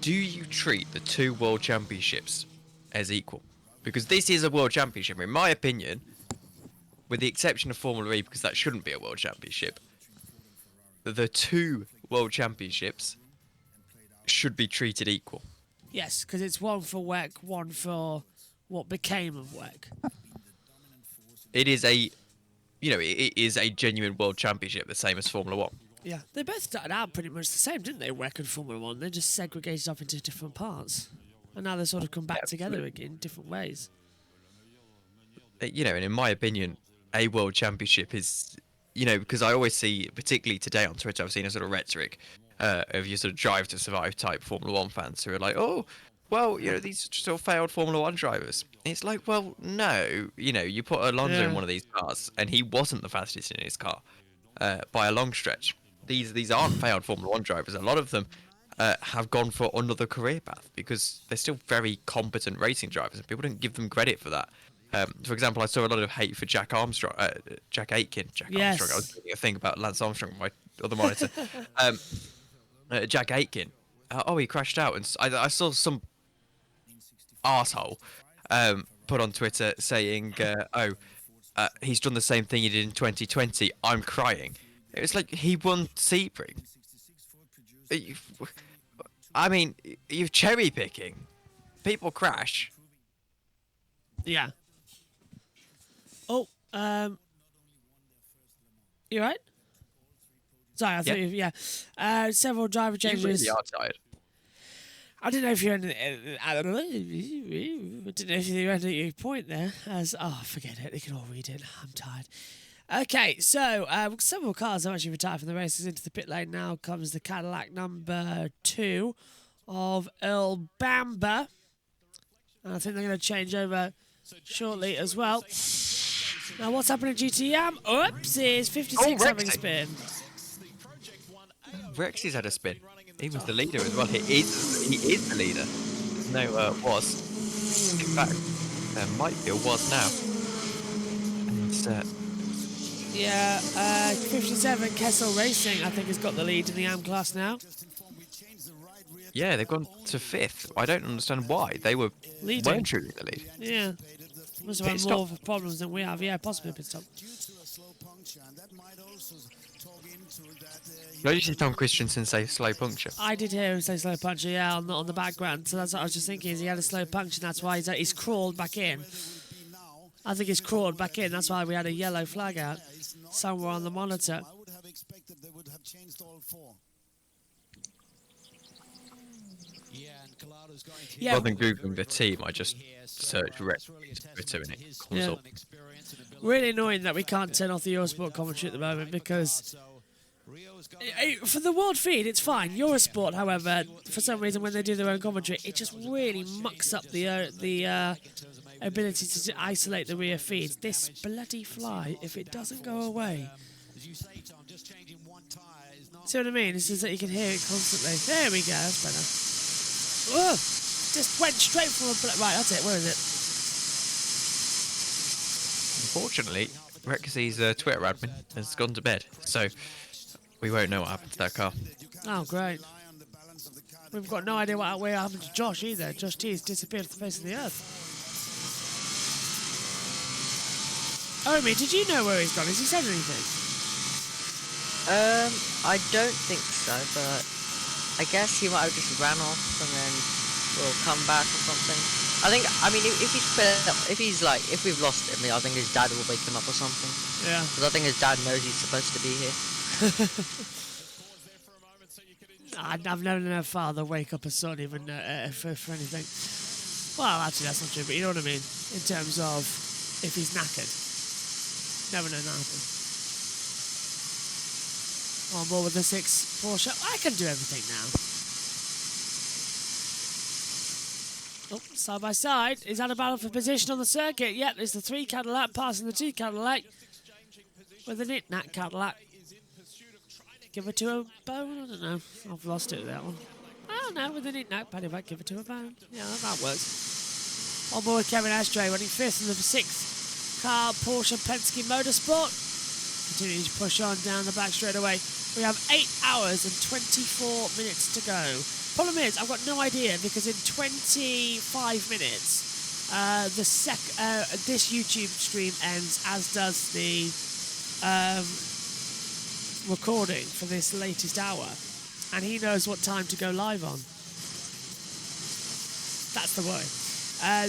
do you treat the 2 world championships as equal? Because this is a world championship, in my opinion, with the exception of Formula E, because that shouldn't be a world championship. The 2 world championships should be treated equal. Yes, because it's one for WEC, one for what became of WEC. It is a, it is a genuine world championship, the same as Formula 1. Yeah, they both started out pretty much the same, didn't they, WEC and Formula 1? They just segregated up into different parts. And now they sort of come back together again in different ways. And in my opinion, a world championship is, because I always see, particularly today on Twitter, I've seen a sort of rhetoric of your sort of drive to survive type Formula 1 fans who are like, oh, well, these sort of failed Formula 1 drivers. It's like, well, no, you put Alonso in one of these cars and he wasn't the fastest in his car by a long stretch. These aren't failed Formula 1 drivers. A lot of them have gone for another career path because they're still very competent racing drivers and people don't give them credit for that. For example, I saw a lot of hate for Jack Aitken. Armstrong. I was thinking a thing about Lance Armstrong on my other monitor. Jack Aitken. He crashed out, and I saw some arsehole put on Twitter saying, he's done the same thing he did in 2020. I'm crying. It was like he won Sebring. I mean, you're cherry picking. People crash. Yeah. Oh, you right? Sorry, I thought you. Yeah. Several driver changes. You really are tired. I didn't know if you had. I don't know. I didn't know if you had your point there. Forget it. They can all read it. I'm tired. Okay, so several cars have actually retired from the races. Into the pit lane now comes the Cadillac number 2 of Earl Bamber. And I think they're going to change over shortly as well. Now, what's happening in GTM? Oops, is 56 having a spin. Rexy's had a spin. He was the leader as well. He is the leader. No, was. In fact, might be a was now. And, 57 Kessel Racing, I think, has got the lead in the AM class now. Yeah, they've gone to 5th. I don't understand why. They weren't truly the lead. Yeah. Must have had more problems than we have. Yeah, possibly a pit stop. Did you see Tom Christensen say slow puncture? I did hear him say slow puncture, yeah, on the background. So that's what I was just thinking, is he had a slow puncture, and that's why he's crawled back in. I think he's crawled back in. That's why we had a yellow flag out somewhere on the monitor. I would have expected they would have changed all 4. Yeah. Rather than Googling the team, I just searched Twitter and it comes up. Really annoying that we can't turn off the Eurosport commentary at the moment because for the world feed it's fine. Eurosport, however, for some reason when they do their own commentary, it just really mucks up the ability to isolate the rear feeds. This bloody fly, if it doesn't go away. See what I mean? It's just that you can hear it constantly. There we go, that's better. Ugh! Just went straight from a... Right, that's it. Where is it? Unfortunately, Rexy's Twitter admin has gone to bed, so we won't know what happened to that car. Oh, great. We've got no idea what happened to Josh either. Josh T has disappeared off the face of the earth. Omi, did you know where he's gone? Has he said anything? I don't think so, but I guess he might have just ran off and then will come back or something. I think, I mean, if we've lost him, I think his dad will wake him up or something. Yeah. Because I think his dad knows he's supposed to be here. I've never known a father wake up a son even for anything. Well, actually, that's not true, but you know what I mean? In terms of if he's knackered. Never known that happen. On board with the 6 Porsche. I can do everything now. Oh, side by side. Is that a battle for position on the circuit? Yep, there's the 3 Cadillac passing the 2 Cadillac with the knick-knack Cadillac. Give it to a bone? I don't know. I've lost it with that one. Oh no, with the knick-knack Cadillac, give it to a bone. Yeah, that works. On board Kevin Ashtray running 5th in the 6th car Porsche Penske Motorsport. Continuing to push on down the back straight away. We have 8 hours and 24 minutes to go. Problem is, I've got no idea because in 25 minutes, this YouTube stream ends, as does the recording for this latest hour, and he knows what time to go live on. That's the worry.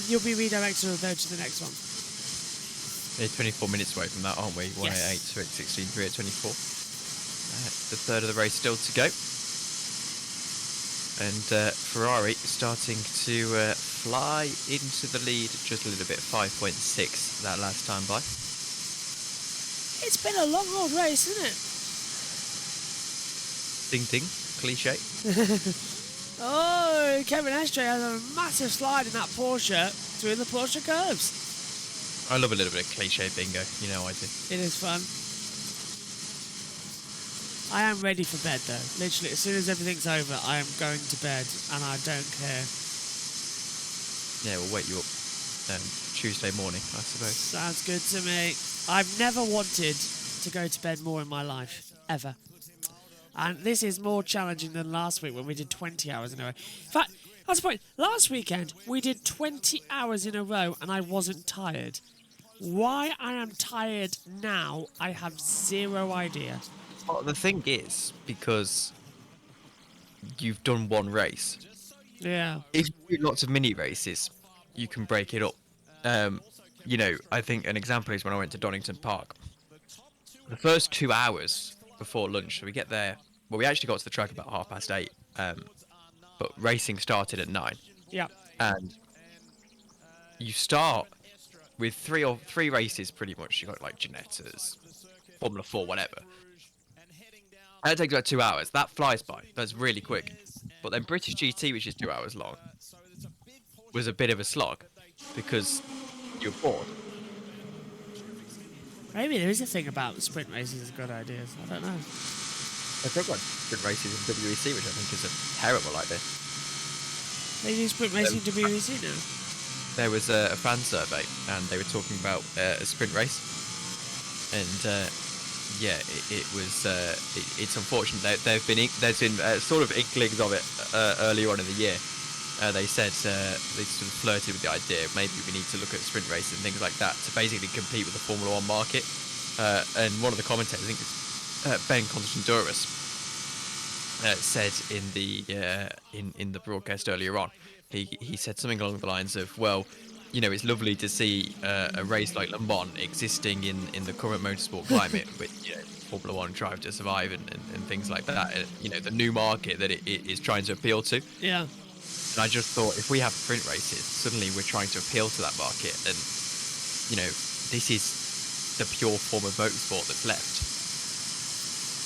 You'll be redirected though to the next one. We're 24 minutes away from that, aren't we? 188 Yes. to 16, 3 at 24. The third of the race still to go. And Ferrari starting to fly into the lead just a little bit, 5.6 that last time by. It's been a long old race, isn't it? Ding ding, cliche. Oh, Kevin Ashtray has a massive slide in that Porsche through the Porsche curves. I love a little bit of cliche bingo, you know I do. It is fun. I am ready for bed though. Literally, as soon as everything's over, I am going to bed and I don't care. Yeah, we'll wake you up Tuesday morning, I suppose. Sounds good to me. I've never wanted to go to bed more in my life, ever. And this is more challenging than last week when we did 20 hours in a row. In fact, that's the point. Last weekend, we did 20 hours in a row and I wasn't tired. Why I am tired now, I have zero idea. Well, the thing is, because you've done one race. Yeah. If you do lots of mini races, you can break it up. You know, I think an example is when I went to Donington Park. The first 2 hours before lunch, so we get there. Well, we actually got to the track about 8:30, but racing started at 9. Yeah. And you start with three races pretty much. You got like Ginettas, Formula 4, whatever. And it takes about 2 hours. That flies by. That's really quick. But then British GT, which is 2 hours long, was a bit of a slog because you're bored. Maybe there is a thing about sprint races as good ideas. I don't know. I think like sprint races in WEC, which I think is a terrible idea. They do sprint racing to WEC now. There was a fan survey, and they were talking about a sprint race, and yeah, it was. It's unfortunate. There's been sort of inklings of it earlier on in the year. They said they sort of flirted with the idea. Maybe we need to look at sprint races and things like that to basically compete with the Formula 1 market. And one of the commentators, I think it's Ben Constantouris, said in the broadcast earlier on, he said something along the lines of, well, you know, it's lovely to see a race like Le Mans existing in the current motorsport climate with, you know, Formula 1 Drive to Survive and things like that. You know, the new market that it is trying to appeal to. Yeah. And I just thought, if we have sprint races, suddenly we're trying to appeal to that market, and you know, this is the pure form of motorsport that's left.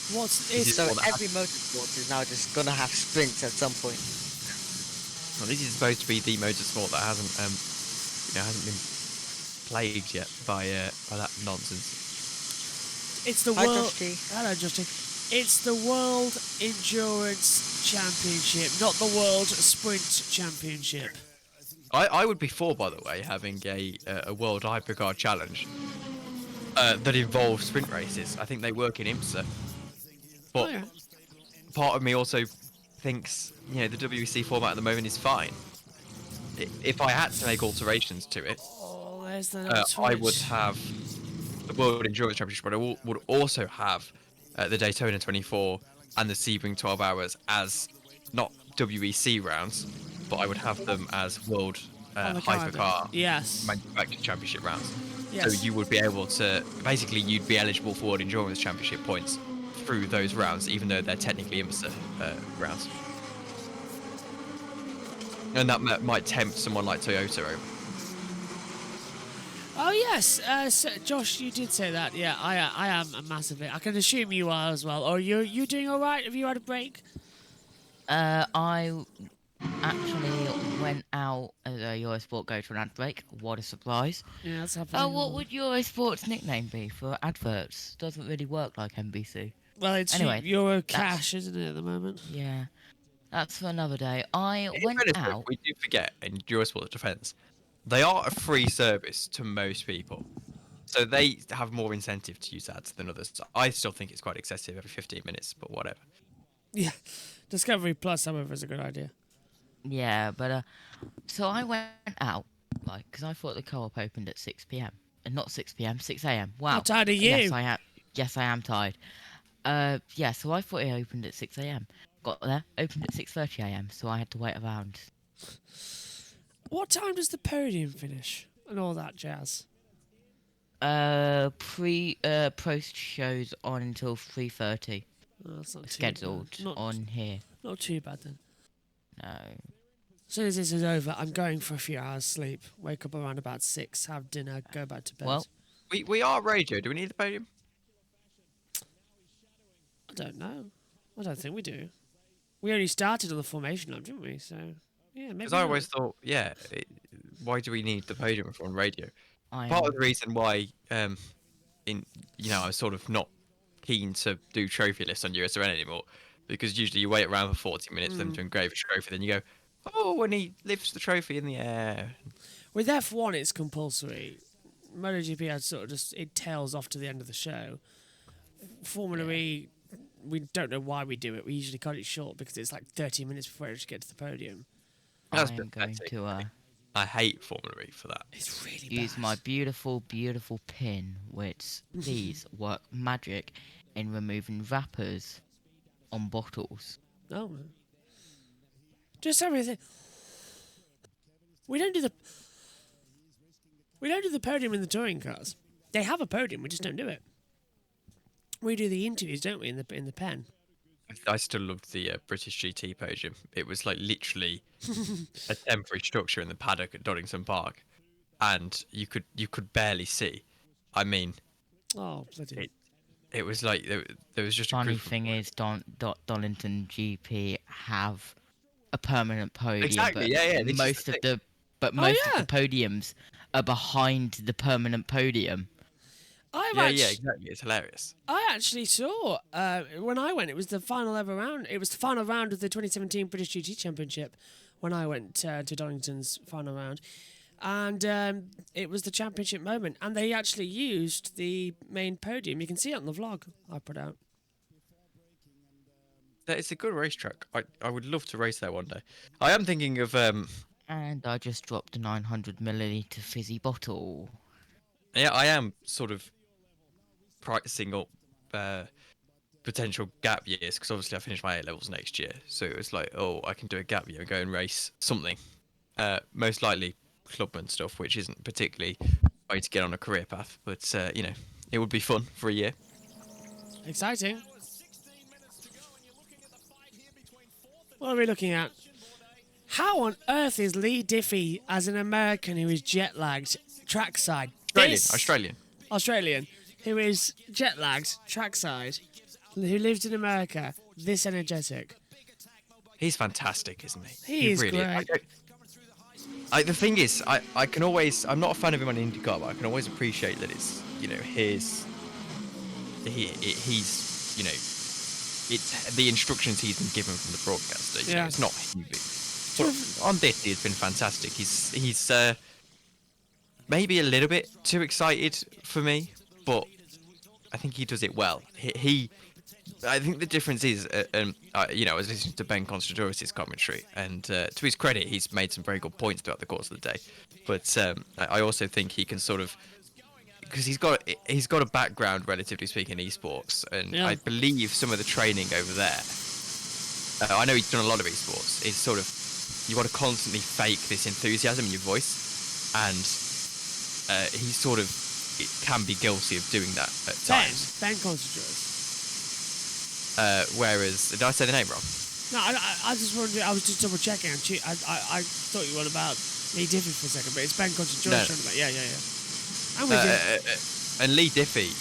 So every motorsport is now just gonna have sprints at some point. Well, this is supposed to be the motorsport that hasn't been plagued yet by that nonsense. It's the world. Hello, Justin. It's the World Endurance Championship, not the World Sprint Championship. I would be for, by the way, having a World Hypercar Challenge that involves sprint races. I think they work in IMSA. But part of me also thinks, you know, the WEC format at the moment is fine. If I had to make alterations to it, I would have the World Endurance Championship, but I would also have the Daytona 24 and the Sebring 12 Hours as not WEC rounds, but I would have them as World On the calendar. Hypercar Yes. Manufactured Championship rounds. Yes. So you would be able to, basically, you'd be eligible for World Endurance Championship points through those rounds, even though they're technically IMSA rounds. And that might tempt someone like Toyota over. Oh yes, so Josh, you did say that. Yeah, I am a massively. I can assume you are as well. Or you doing all right? Have you had a break? I actually went out as a Eurosport go to an ad break. What a surprise! Yeah, that's happening. Oh, what would Eurosport's nickname be for adverts? Doesn't really work like NBC. Well, it's anyway. Euro Cash, isn't it, at the moment? Yeah, that's for another day. I went out. We do forget, in Eurosport's defence, they are a free service to most people. So they have more incentive to use ads than others. I still think it's quite excessive every 15 minutes, but whatever. Yeah, Discovery Plus, however, is a good idea. Yeah, but so I went out, like, because I thought the co-op opened at 6 p.m. And not 6 p.m., 6 a.m. Wow. How tired are you? Yes, I am tired. Yeah, so I thought it opened at 6 a.m. Got there, opened at 6:30 a.m. So I had to wait around. What time does the podium finish and all that jazz? Post shows on until 3:30. Oh, that's not scheduled too bad. on here. Not too bad then. No. As soon as this is over, I'm going for a few hours sleep. Wake up around about 6, have dinner, go back to bed. Well, we are radio. Do we need the podium? I don't know. I don't think we do. We only started on the formation lap, didn't we? So, yeah, maybe. Because I always thought, why do we need the podium if we're on radio? I Part of the reason why, I was sort of not keen to do trophy lists on USRN anymore, because usually you wait around for 40 minutes for them to engrave a trophy, then you go, oh, when he lifts the trophy in the air. With F1, it's compulsory. MotoGP has sort of just, it tails off to the end of the show. Formula E, we don't know why we do it. We usually cut it short because it's like 30 minutes before it gets to the podium. That's I am going to I hate Formula E for that. It's really use my beautiful, beautiful pin, which these work magic in removing wrappers on bottles. Oh, man. Just everything. We don't do the podium in the touring cars. They have a podium, we just don't do it. We do the interviews, don't we, in the pen? I still loved the British GT podium. It was like literally a temporary structure in the paddock at Donington Park, and you could barely see. I mean, oh bloody! It was like there was just funny a thing is, Donington GP have a permanent podium. Exactly. But yeah. Most of the podiums are behind the permanent podium. Yeah, exactly. It's hilarious. I actually saw when I went. It was the final ever round. It was the final round of the 2017 British GT Championship when I went to Donington's final round, and it was the championship moment. And they actually used the main podium. You can see it on the vlog I put out. It's a good racetrack. I would love to race there one day. I am thinking of And I just dropped a 900 milliliter fizzy bottle. Yeah, I am sort of pricing up potential gap years, because obviously I finish my A-levels next year. So it's like, I can do a gap year and go and race something. Most likely clubman stuff, which isn't particularly a way to get on a career path. But, it would be fun for a year. Exciting. What are we looking at? How on earth is Lee Diffie as an American who is jet-lagged trackside? Australian, who is jet-lagged trackside, who lives in America, this energetic? He's fantastic, isn't he? He is really great. The thing is, I can always, I'm not a fan of him on IndyCar, but I can always appreciate that it's, he's, it's the instructions he's been given from the broadcaster. It's not him. On this, he's been fantastic. He's maybe a little bit too excited for me, but I think he does it well. I think the difference is, I was listening to Ben Constantouris' commentary, and to his credit, he's made some very good points throughout the course of the day. But I also think he can sort of, because he's got a background, relatively speaking, in esports, and I believe some of the training over there I know he's done a lot of esports. It's sort of, you got to constantly fake this enthusiasm in your voice, and he sort of can be guilty of doing that at times. Ben Concentrates. Whereas, did I say the name wrong? No, I just wanted. I was just double checking. I thought you were on about Lee Diffie for a second, but it's Ben Concentrates. No. Yeah. I'm with you. And Lee Diffie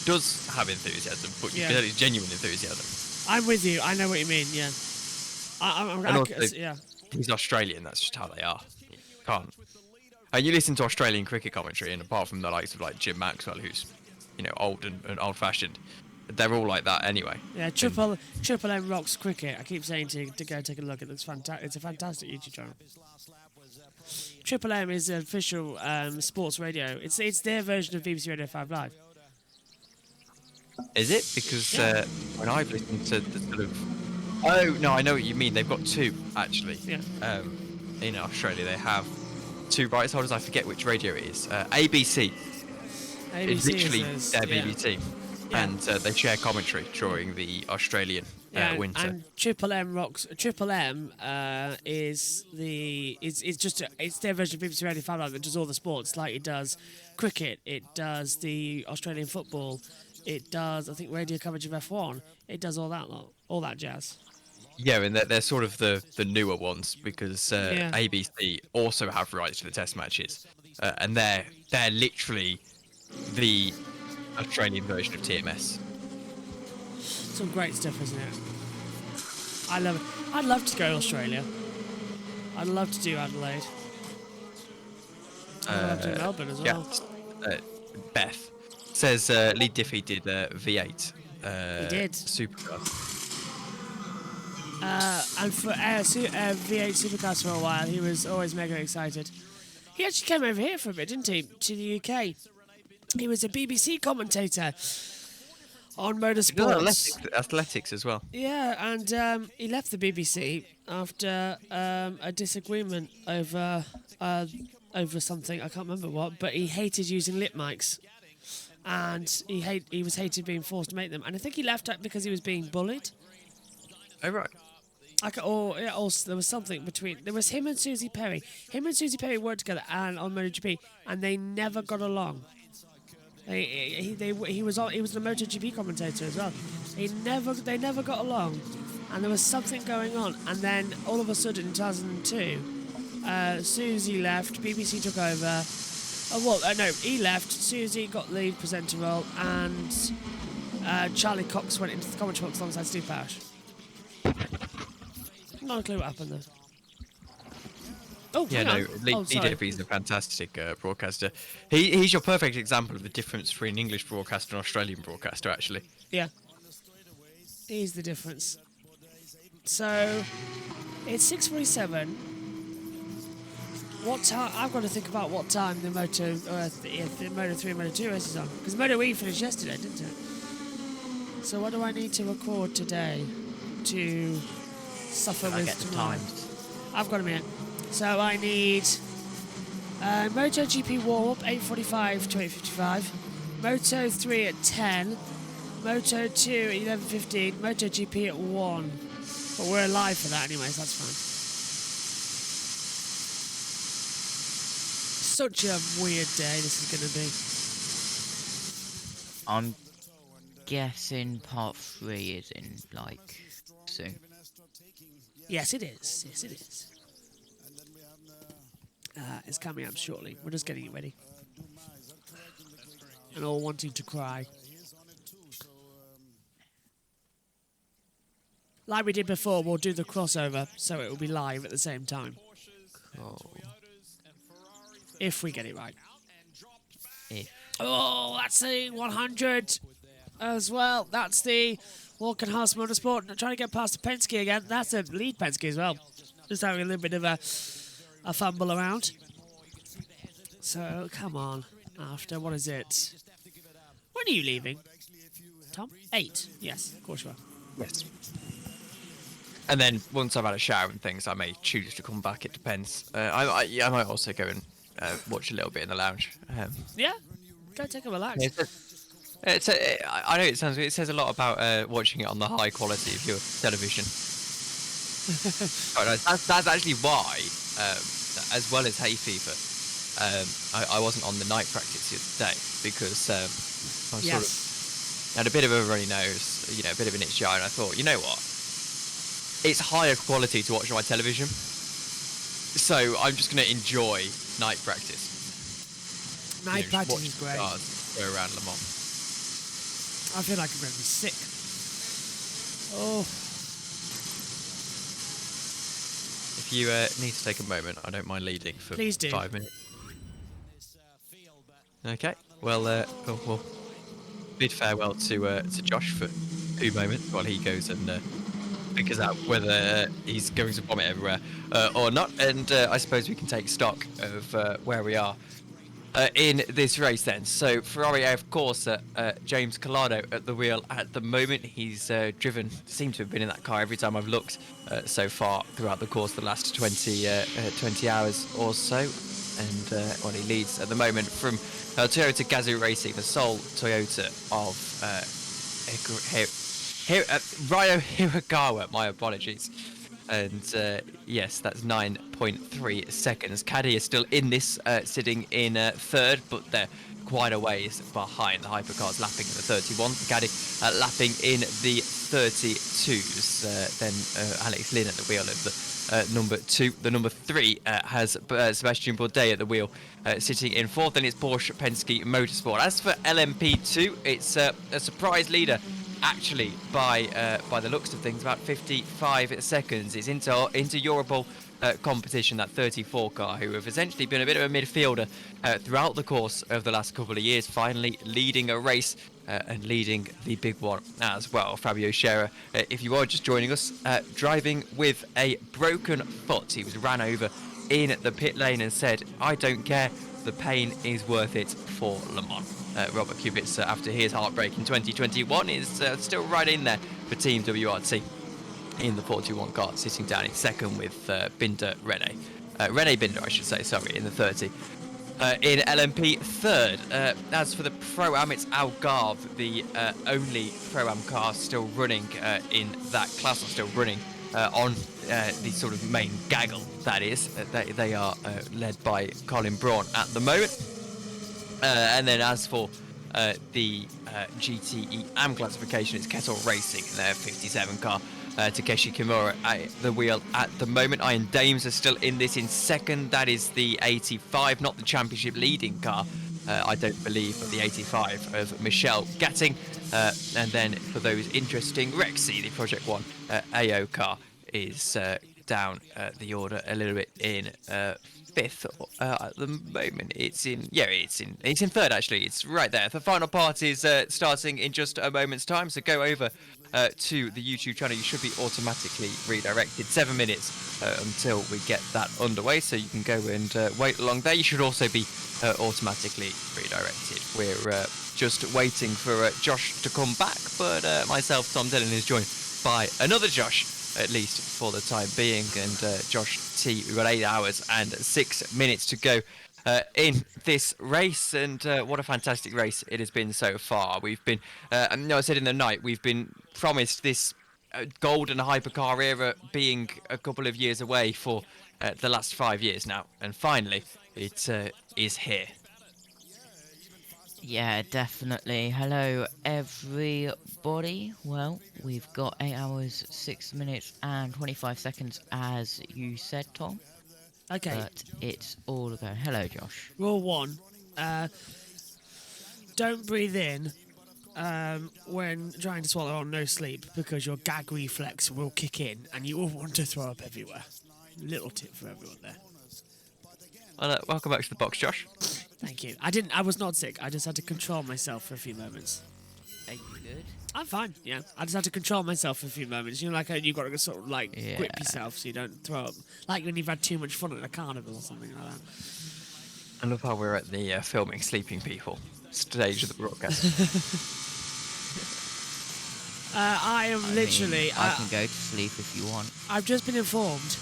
does have enthusiasm, but you can tell it's genuine enthusiasm. I'm with you. I know what you mean. Yeah. Yeah. He's Australian. That's just how they are. You can't. You listen to Australian cricket commentary, and apart from the likes of like Jim Maxwell, who's old and old-fashioned, they're all like that anyway. Yeah, Triple M rocks cricket. I keep saying to go take a look. It looks fantastic. It's a fantastic YouTube channel. Triple M is official sports radio. It's their version of BBC Radio 5 Live. Is it? Because when I've listened to the sort of... Oh, no, I know what you mean. They've got two, actually. Yeah. In Australia, they have two rights holders. I forget which radio it is. ABC. It's literally their BBC. Yeah. And they share commentary during the Australian winter. And Triple M rocks. Triple M is it's their version of BBC Radio 5 Live that does all the sports. Like it does cricket, it does the Australian football, it does I think radio coverage of F1. It does all that jazz. Yeah, and they're sort of the newer ones because ABC also have rights to the Test matches, and they're literally the Australian version of TMS. Some great stuff, isn't it? I love it. I'd love to go to Australia. I'd love to do Adelaide. I'd love to do Melbourne as well. Beth says Lee Diffie did V8. He did. Supercar. And for V8 Supercars for a while, he was always mega excited. He actually came over here for a bit, didn't he? To the UK. He was a BBC commentator on motorsports. Athletics as well. Yeah, and he left the BBC after a disagreement over something. I can't remember what, but he hated using lip mics, and he was hated being forced to make them. And I think he left because he was being bullied. Oh right. Also, there was something between. There was him and Susie Perry. Him and Susie Perry worked together and on MotoGP, and they never got along. He was a MotoGP commentator as well. They never got along, and there was something going on. And then all of a sudden, in 2002, Susie left. BBC took over. He left. Susie got the presenter role, and Charlie Cox went into the commentary box alongside Steve Parish. Not a clue what happened there. Oh, yeah, no, Lee Diffie's a fantastic broadcaster. He's your perfect example of the difference between an English broadcaster and an Australian broadcaster, actually. Yeah. He's the difference. So, it's 6:47. What time? I've got to think about what time the Moto 3 and Moto 2 race is on. Because Moto WEC finished yesterday, didn't it? So what do I need to record today to suffer with tomorrow? I've got a minute. So I need MotoGP warm-up, 8:45 to 8:55. Moto 3 at 10. Moto 2 at 11:15. MotoGP at 1. But we're live for that anyway, so that's fine. Such a weird day this is going to be. I'm guessing part 3 is in, soon. Yes, it is. Yes, it is. It's coming up shortly. We're just getting it ready. And all wanting to cry. Like we did before, we'll do the crossover, so it will be live at the same time. Cool. If we get it right. If. Oh, that's the 100 as well. That's the Walk and Haas Motorsport. I'm trying to get past the Penske again. That's a lead Penske as well. Just having a little bit of a fumble around. So, come on. After, what is it? When are you leaving? Tom? 8. Yes, of course you are. Yes. And then, once I've had a shower and things, I may choose to come back. It depends. I might also go and watch a little bit in the lounge. Yeah? Go take a relax. I know it sounds. It says a lot about watching it on the high quality of your television. Oh, no, that's actually why, as well as hay fever, I wasn't on the night practice the other day because I was sort of had a bit of a runny nose, a bit of an itchy eye, and I thought, you know what, it's higher quality to watch on my television, so I'm just going to enjoy night practice. Night practice is great. Go around Le Mans. I feel like I'm going to be sick. Oh. If you need to take a moment, I don't mind leading for Please do. 5 minutes. Okay. Well, we'll bid farewell to Josh for 2 moments while he goes and figures out whether he's going to vomit everywhere or not. And I suppose we can take stock of where we are in this race then. So Ferrari, of course, James Collado at the wheel at the moment. He's seemed to have been in that car every time I've looked so far throughout the course of the last 20 hours or so. And he leads at the moment from Toyota Gazoo Racing, the sole Toyota of Ryo Hirakawa. My apologies. And yes, that's 9.3 seconds. Caddy is still in this, sitting in third, but they're quite a ways behind. The hypercars lapping in the 31, the Caddy lapping in the 32s. Then Alex Lynn at the wheel of the number 2. The number 3 has Sebastian Bourdais at the wheel, sitting in 4th. Then it's Porsche Penske Motorsport. As for LMP2, it's a surprise leader. Actually, by the looks of things, about 55 seconds. It's into Europol competition, that 34 car, who have essentially been a bit of a midfielder throughout the course of the last couple of years, finally leading a race and leading the big one as well. Fabio Scherer, if you are just joining us, driving with a broken foot. He was ran over in the pit lane and said, "I don't care, the pain is worth it for Le Mans." Robert Kubica, after his heartbreak in 2021, is still right in there for Team WRT in the 41 car, sitting down in second with Binder Rene Binder, I should say, sorry, in the 30. In LMP, third. As for the Pro-Am, it's Algarve, the only Pro-Am car still running in that class, or still running on the sort of main gaggle, that is. They are led by Colin Braun at the moment. And then as for the GTE AM classification, it's Kettle Racing in their 57 car. Takeshi Kimura at the wheel at the moment. Iron Dames are still in this in second. That is the 85, not the championship leading car, I don't believe, but the 85 of Michelle Gatting. And then for those interesting, Rexy, the Project One AO car, is down the order a little bit in fifth at the moment. It's in third, actually. It's right there. The final part is starting in just a moment's time, so go over to the YouTube channel. You should be automatically redirected. 7 minutes until we get that underway, so you can go and wait along there. You should also be automatically redirected. We're just waiting for Josh to come back, but myself, Tom Dillon, is joined by another Josh, at least for the time being, and Josh T. We've got 8 hours and 6 minutes to go in this race, and what a fantastic race it has been so far. We've been, I said in the night, we've been promised this golden hypercar era being a couple of years away for the last 5 years now, and finally it is here. Yeah, definitely. Hello, everybody. Well, we've got 8 hours, 6 minutes and 25 seconds, as you said, Tom. Okay. But it's all go. Hello, Josh. Rule 1. Don't breathe in when trying to swallow on no sleep, because your gag reflex will kick in and you will want to throw up everywhere. Little tip for everyone there. Well, welcome back to the box, Josh. Thank you. I was not sick. I just had to control myself for a few moments. Are you good? I'm fine, yeah. I just had to control myself for a few moments. You know, like you've got to sort of like grip yourself so you don't throw up. Like when you've had too much fun at a carnival or something like that. I love how we're at the filming sleeping people stage of the broadcast. I am literally... I can go to sleep if you want. I've just been informed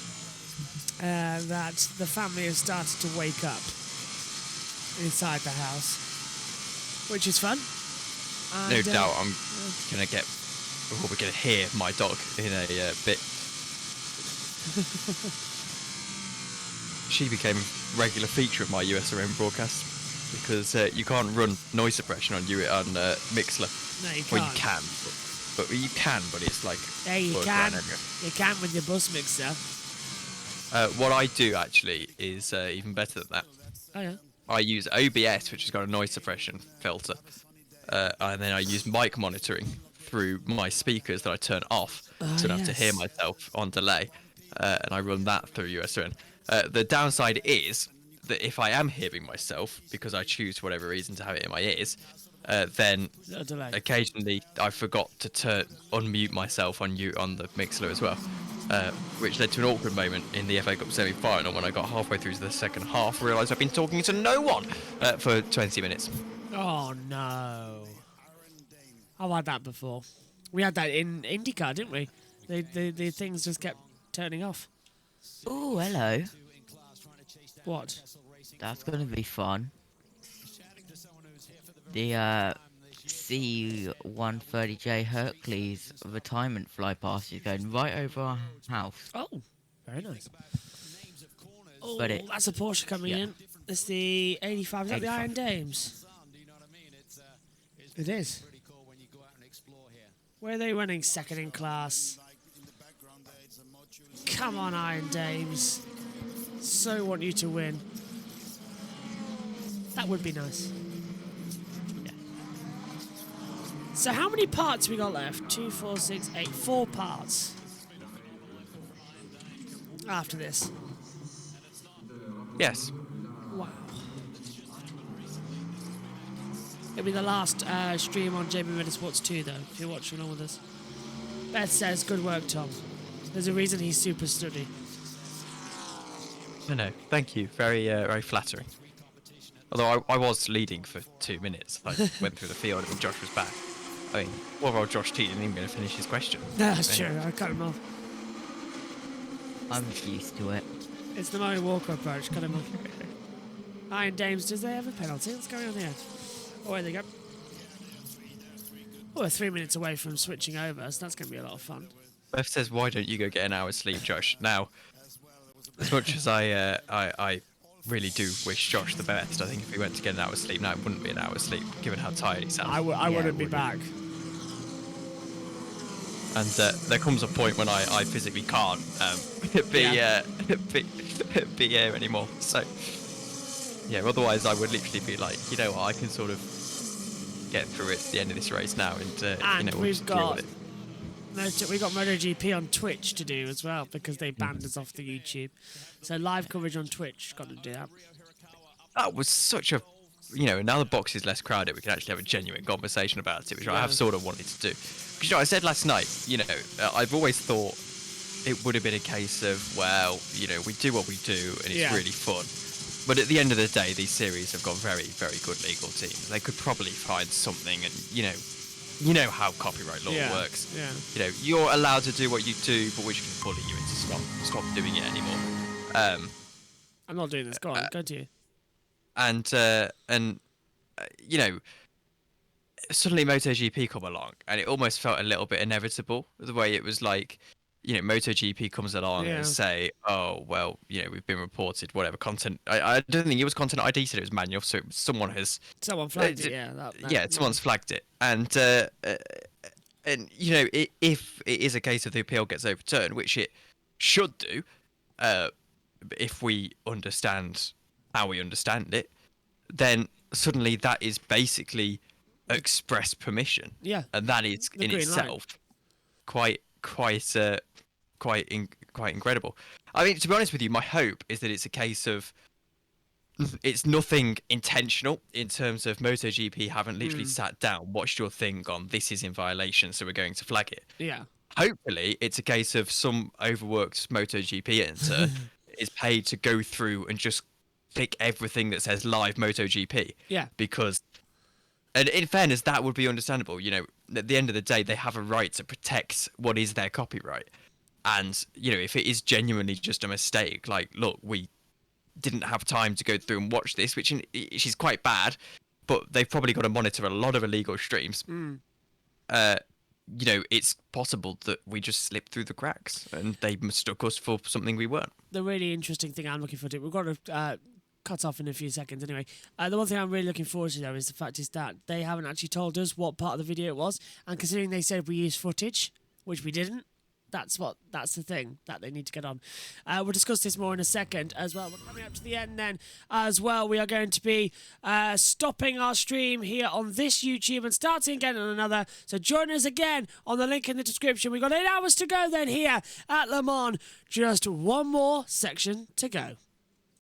that the family has started to wake up inside the house, which is fun. no And, doubt I'm gonna get. We're gonna hear my dog in a bit. She became a regular feature of my USRM broadcast because you can't run noise suppression on Mixler. No, you can't. Well, you can, but you can, but it's like. Yeah, you work can. around everywhere. You can with your bus mixer. What I do actually is even better than that. Oh yeah. I use OBS, which has got a noise suppression filter, and then I use mic monitoring through my speakers that I turn off, so I don't have to hear myself on delay, and I run that through USRN. The downside is that if I am hearing myself, because I choose for whatever reason to have it in my ears, then occasionally I forgot to unmute myself on the Mixler as well, which led to an awkward moment in the FA Cup semi-final when I got halfway through to the second half, realised I've been talking to no one for 20 minutes. Oh no. I've had that before. We had that in IndyCar, didn't we? The things just kept turning off. Oh, hello. What? That's going to be fun. The C130J Hercules retirement fly pass is going right over our house. Oh, very nice. Oh, But that's a Porsche coming in. It's the 85. Is that the Iron Dames? It is. Where are they running second in class? Come on, Iron Dames. So want you to win. That would be nice. Yeah. So how many parts we got left? 2, 4, 6, 8. 4 parts. After this. Yes. Wow. It'll be the last stream on JB Motorsports 2, though, if you're watching along with us. Beth says, good work, Tom. There's a reason he's super sturdy. I know. Thank you. Very, very flattering. Although I was leading for 2 minutes. I went through the field and Josh was back. I mean, poor old Josh T isn't even going to finish his question. No, that's true. I cut him off. I'm used to it. It's the Murray Walker approach. Cut him off. Iron Dames, does they have a penalty? What's going on here? Oh, there they go. Oh, we're 3 minutes away from switching over, so that's going to be a lot of fun. Beth says, why don't you go get an hour's sleep, Josh? Now, as much as I really do wish Josh the best, I think if he went to get an hour's sleep now, it wouldn't be an hour's sleep, given how tired he sounds. I wouldn't be back. And there comes a point when I physically can't be here anymore. So, yeah, otherwise I would literally be like, you know what, I can sort of get through it to the end of this race now, and you know, we'll we've just deal got with it. we got MotoGP on Twitch to do as well because they banned us off the YouTube. So live coverage on Twitch, got to do that. That was such a, you know, now the box is less crowded, we can actually have a genuine conversation about it, which I have sort of wanted to do. Because, you know, I said last night, you know, I've always thought it would have been a case of, well, you know, we do what we do and it's really fun. But at the end of the day, these series have got very, very good legal teams. They could probably find something, and you know how copyright law works. Yeah. You know, you're allowed to do what you do, but which can bully you into stop doing it anymore. I'm not doing this. Go on, go to you. And you know, suddenly MotoGP come along, and it almost felt a little bit inevitable the way it was like. You know, MotoGP comes along and say, oh, well, you know, we've been reported, whatever, content. I don't think it was content ID, said it was manual, so someone flagged it, someone's flagged it. And you know, if it is a case of the appeal gets overturned, which it should do, if we understand how we understand it, then suddenly that is basically express permission. Yeah. And that is, in itself, quite incredible. I mean, to be honest with you, my hope is that it's a case of it's nothing intentional in terms of MotoGP haven't literally sat down, watched your thing, gone, this is in violation, so we're going to flag it. Yeah. Hopefully, it's a case of some overworked MotoGP editor is paid to go through and just click everything that says live MotoGP. Yeah. Because, and in fairness, that would be understandable. You know, at the end of the day, they have a right to protect what is their copyright. And, you know, if it is genuinely just a mistake, like, look, we didn't have time to go through and watch this, which is quite bad, but they've probably got to monitor a lot of illegal streams. You know, it's possible that we just slipped through the cracks and they mistook us for something we weren't. The really interesting thing I'm looking forward to, we've got to cut off in a few seconds anyway. The one thing I'm really looking forward to, though, is the fact is that they haven't actually told us what part of the video it was. And considering they said we used footage, which we didn't, that's the thing that they need to get on. We'll discuss this more in a second as well. We're coming up to the end then as well. We are going to be stopping our stream here on this YouTube and starting again on another. So join us again on the link in the description. We've got 8 hours to go then here at Le Mans. Just one more section to go.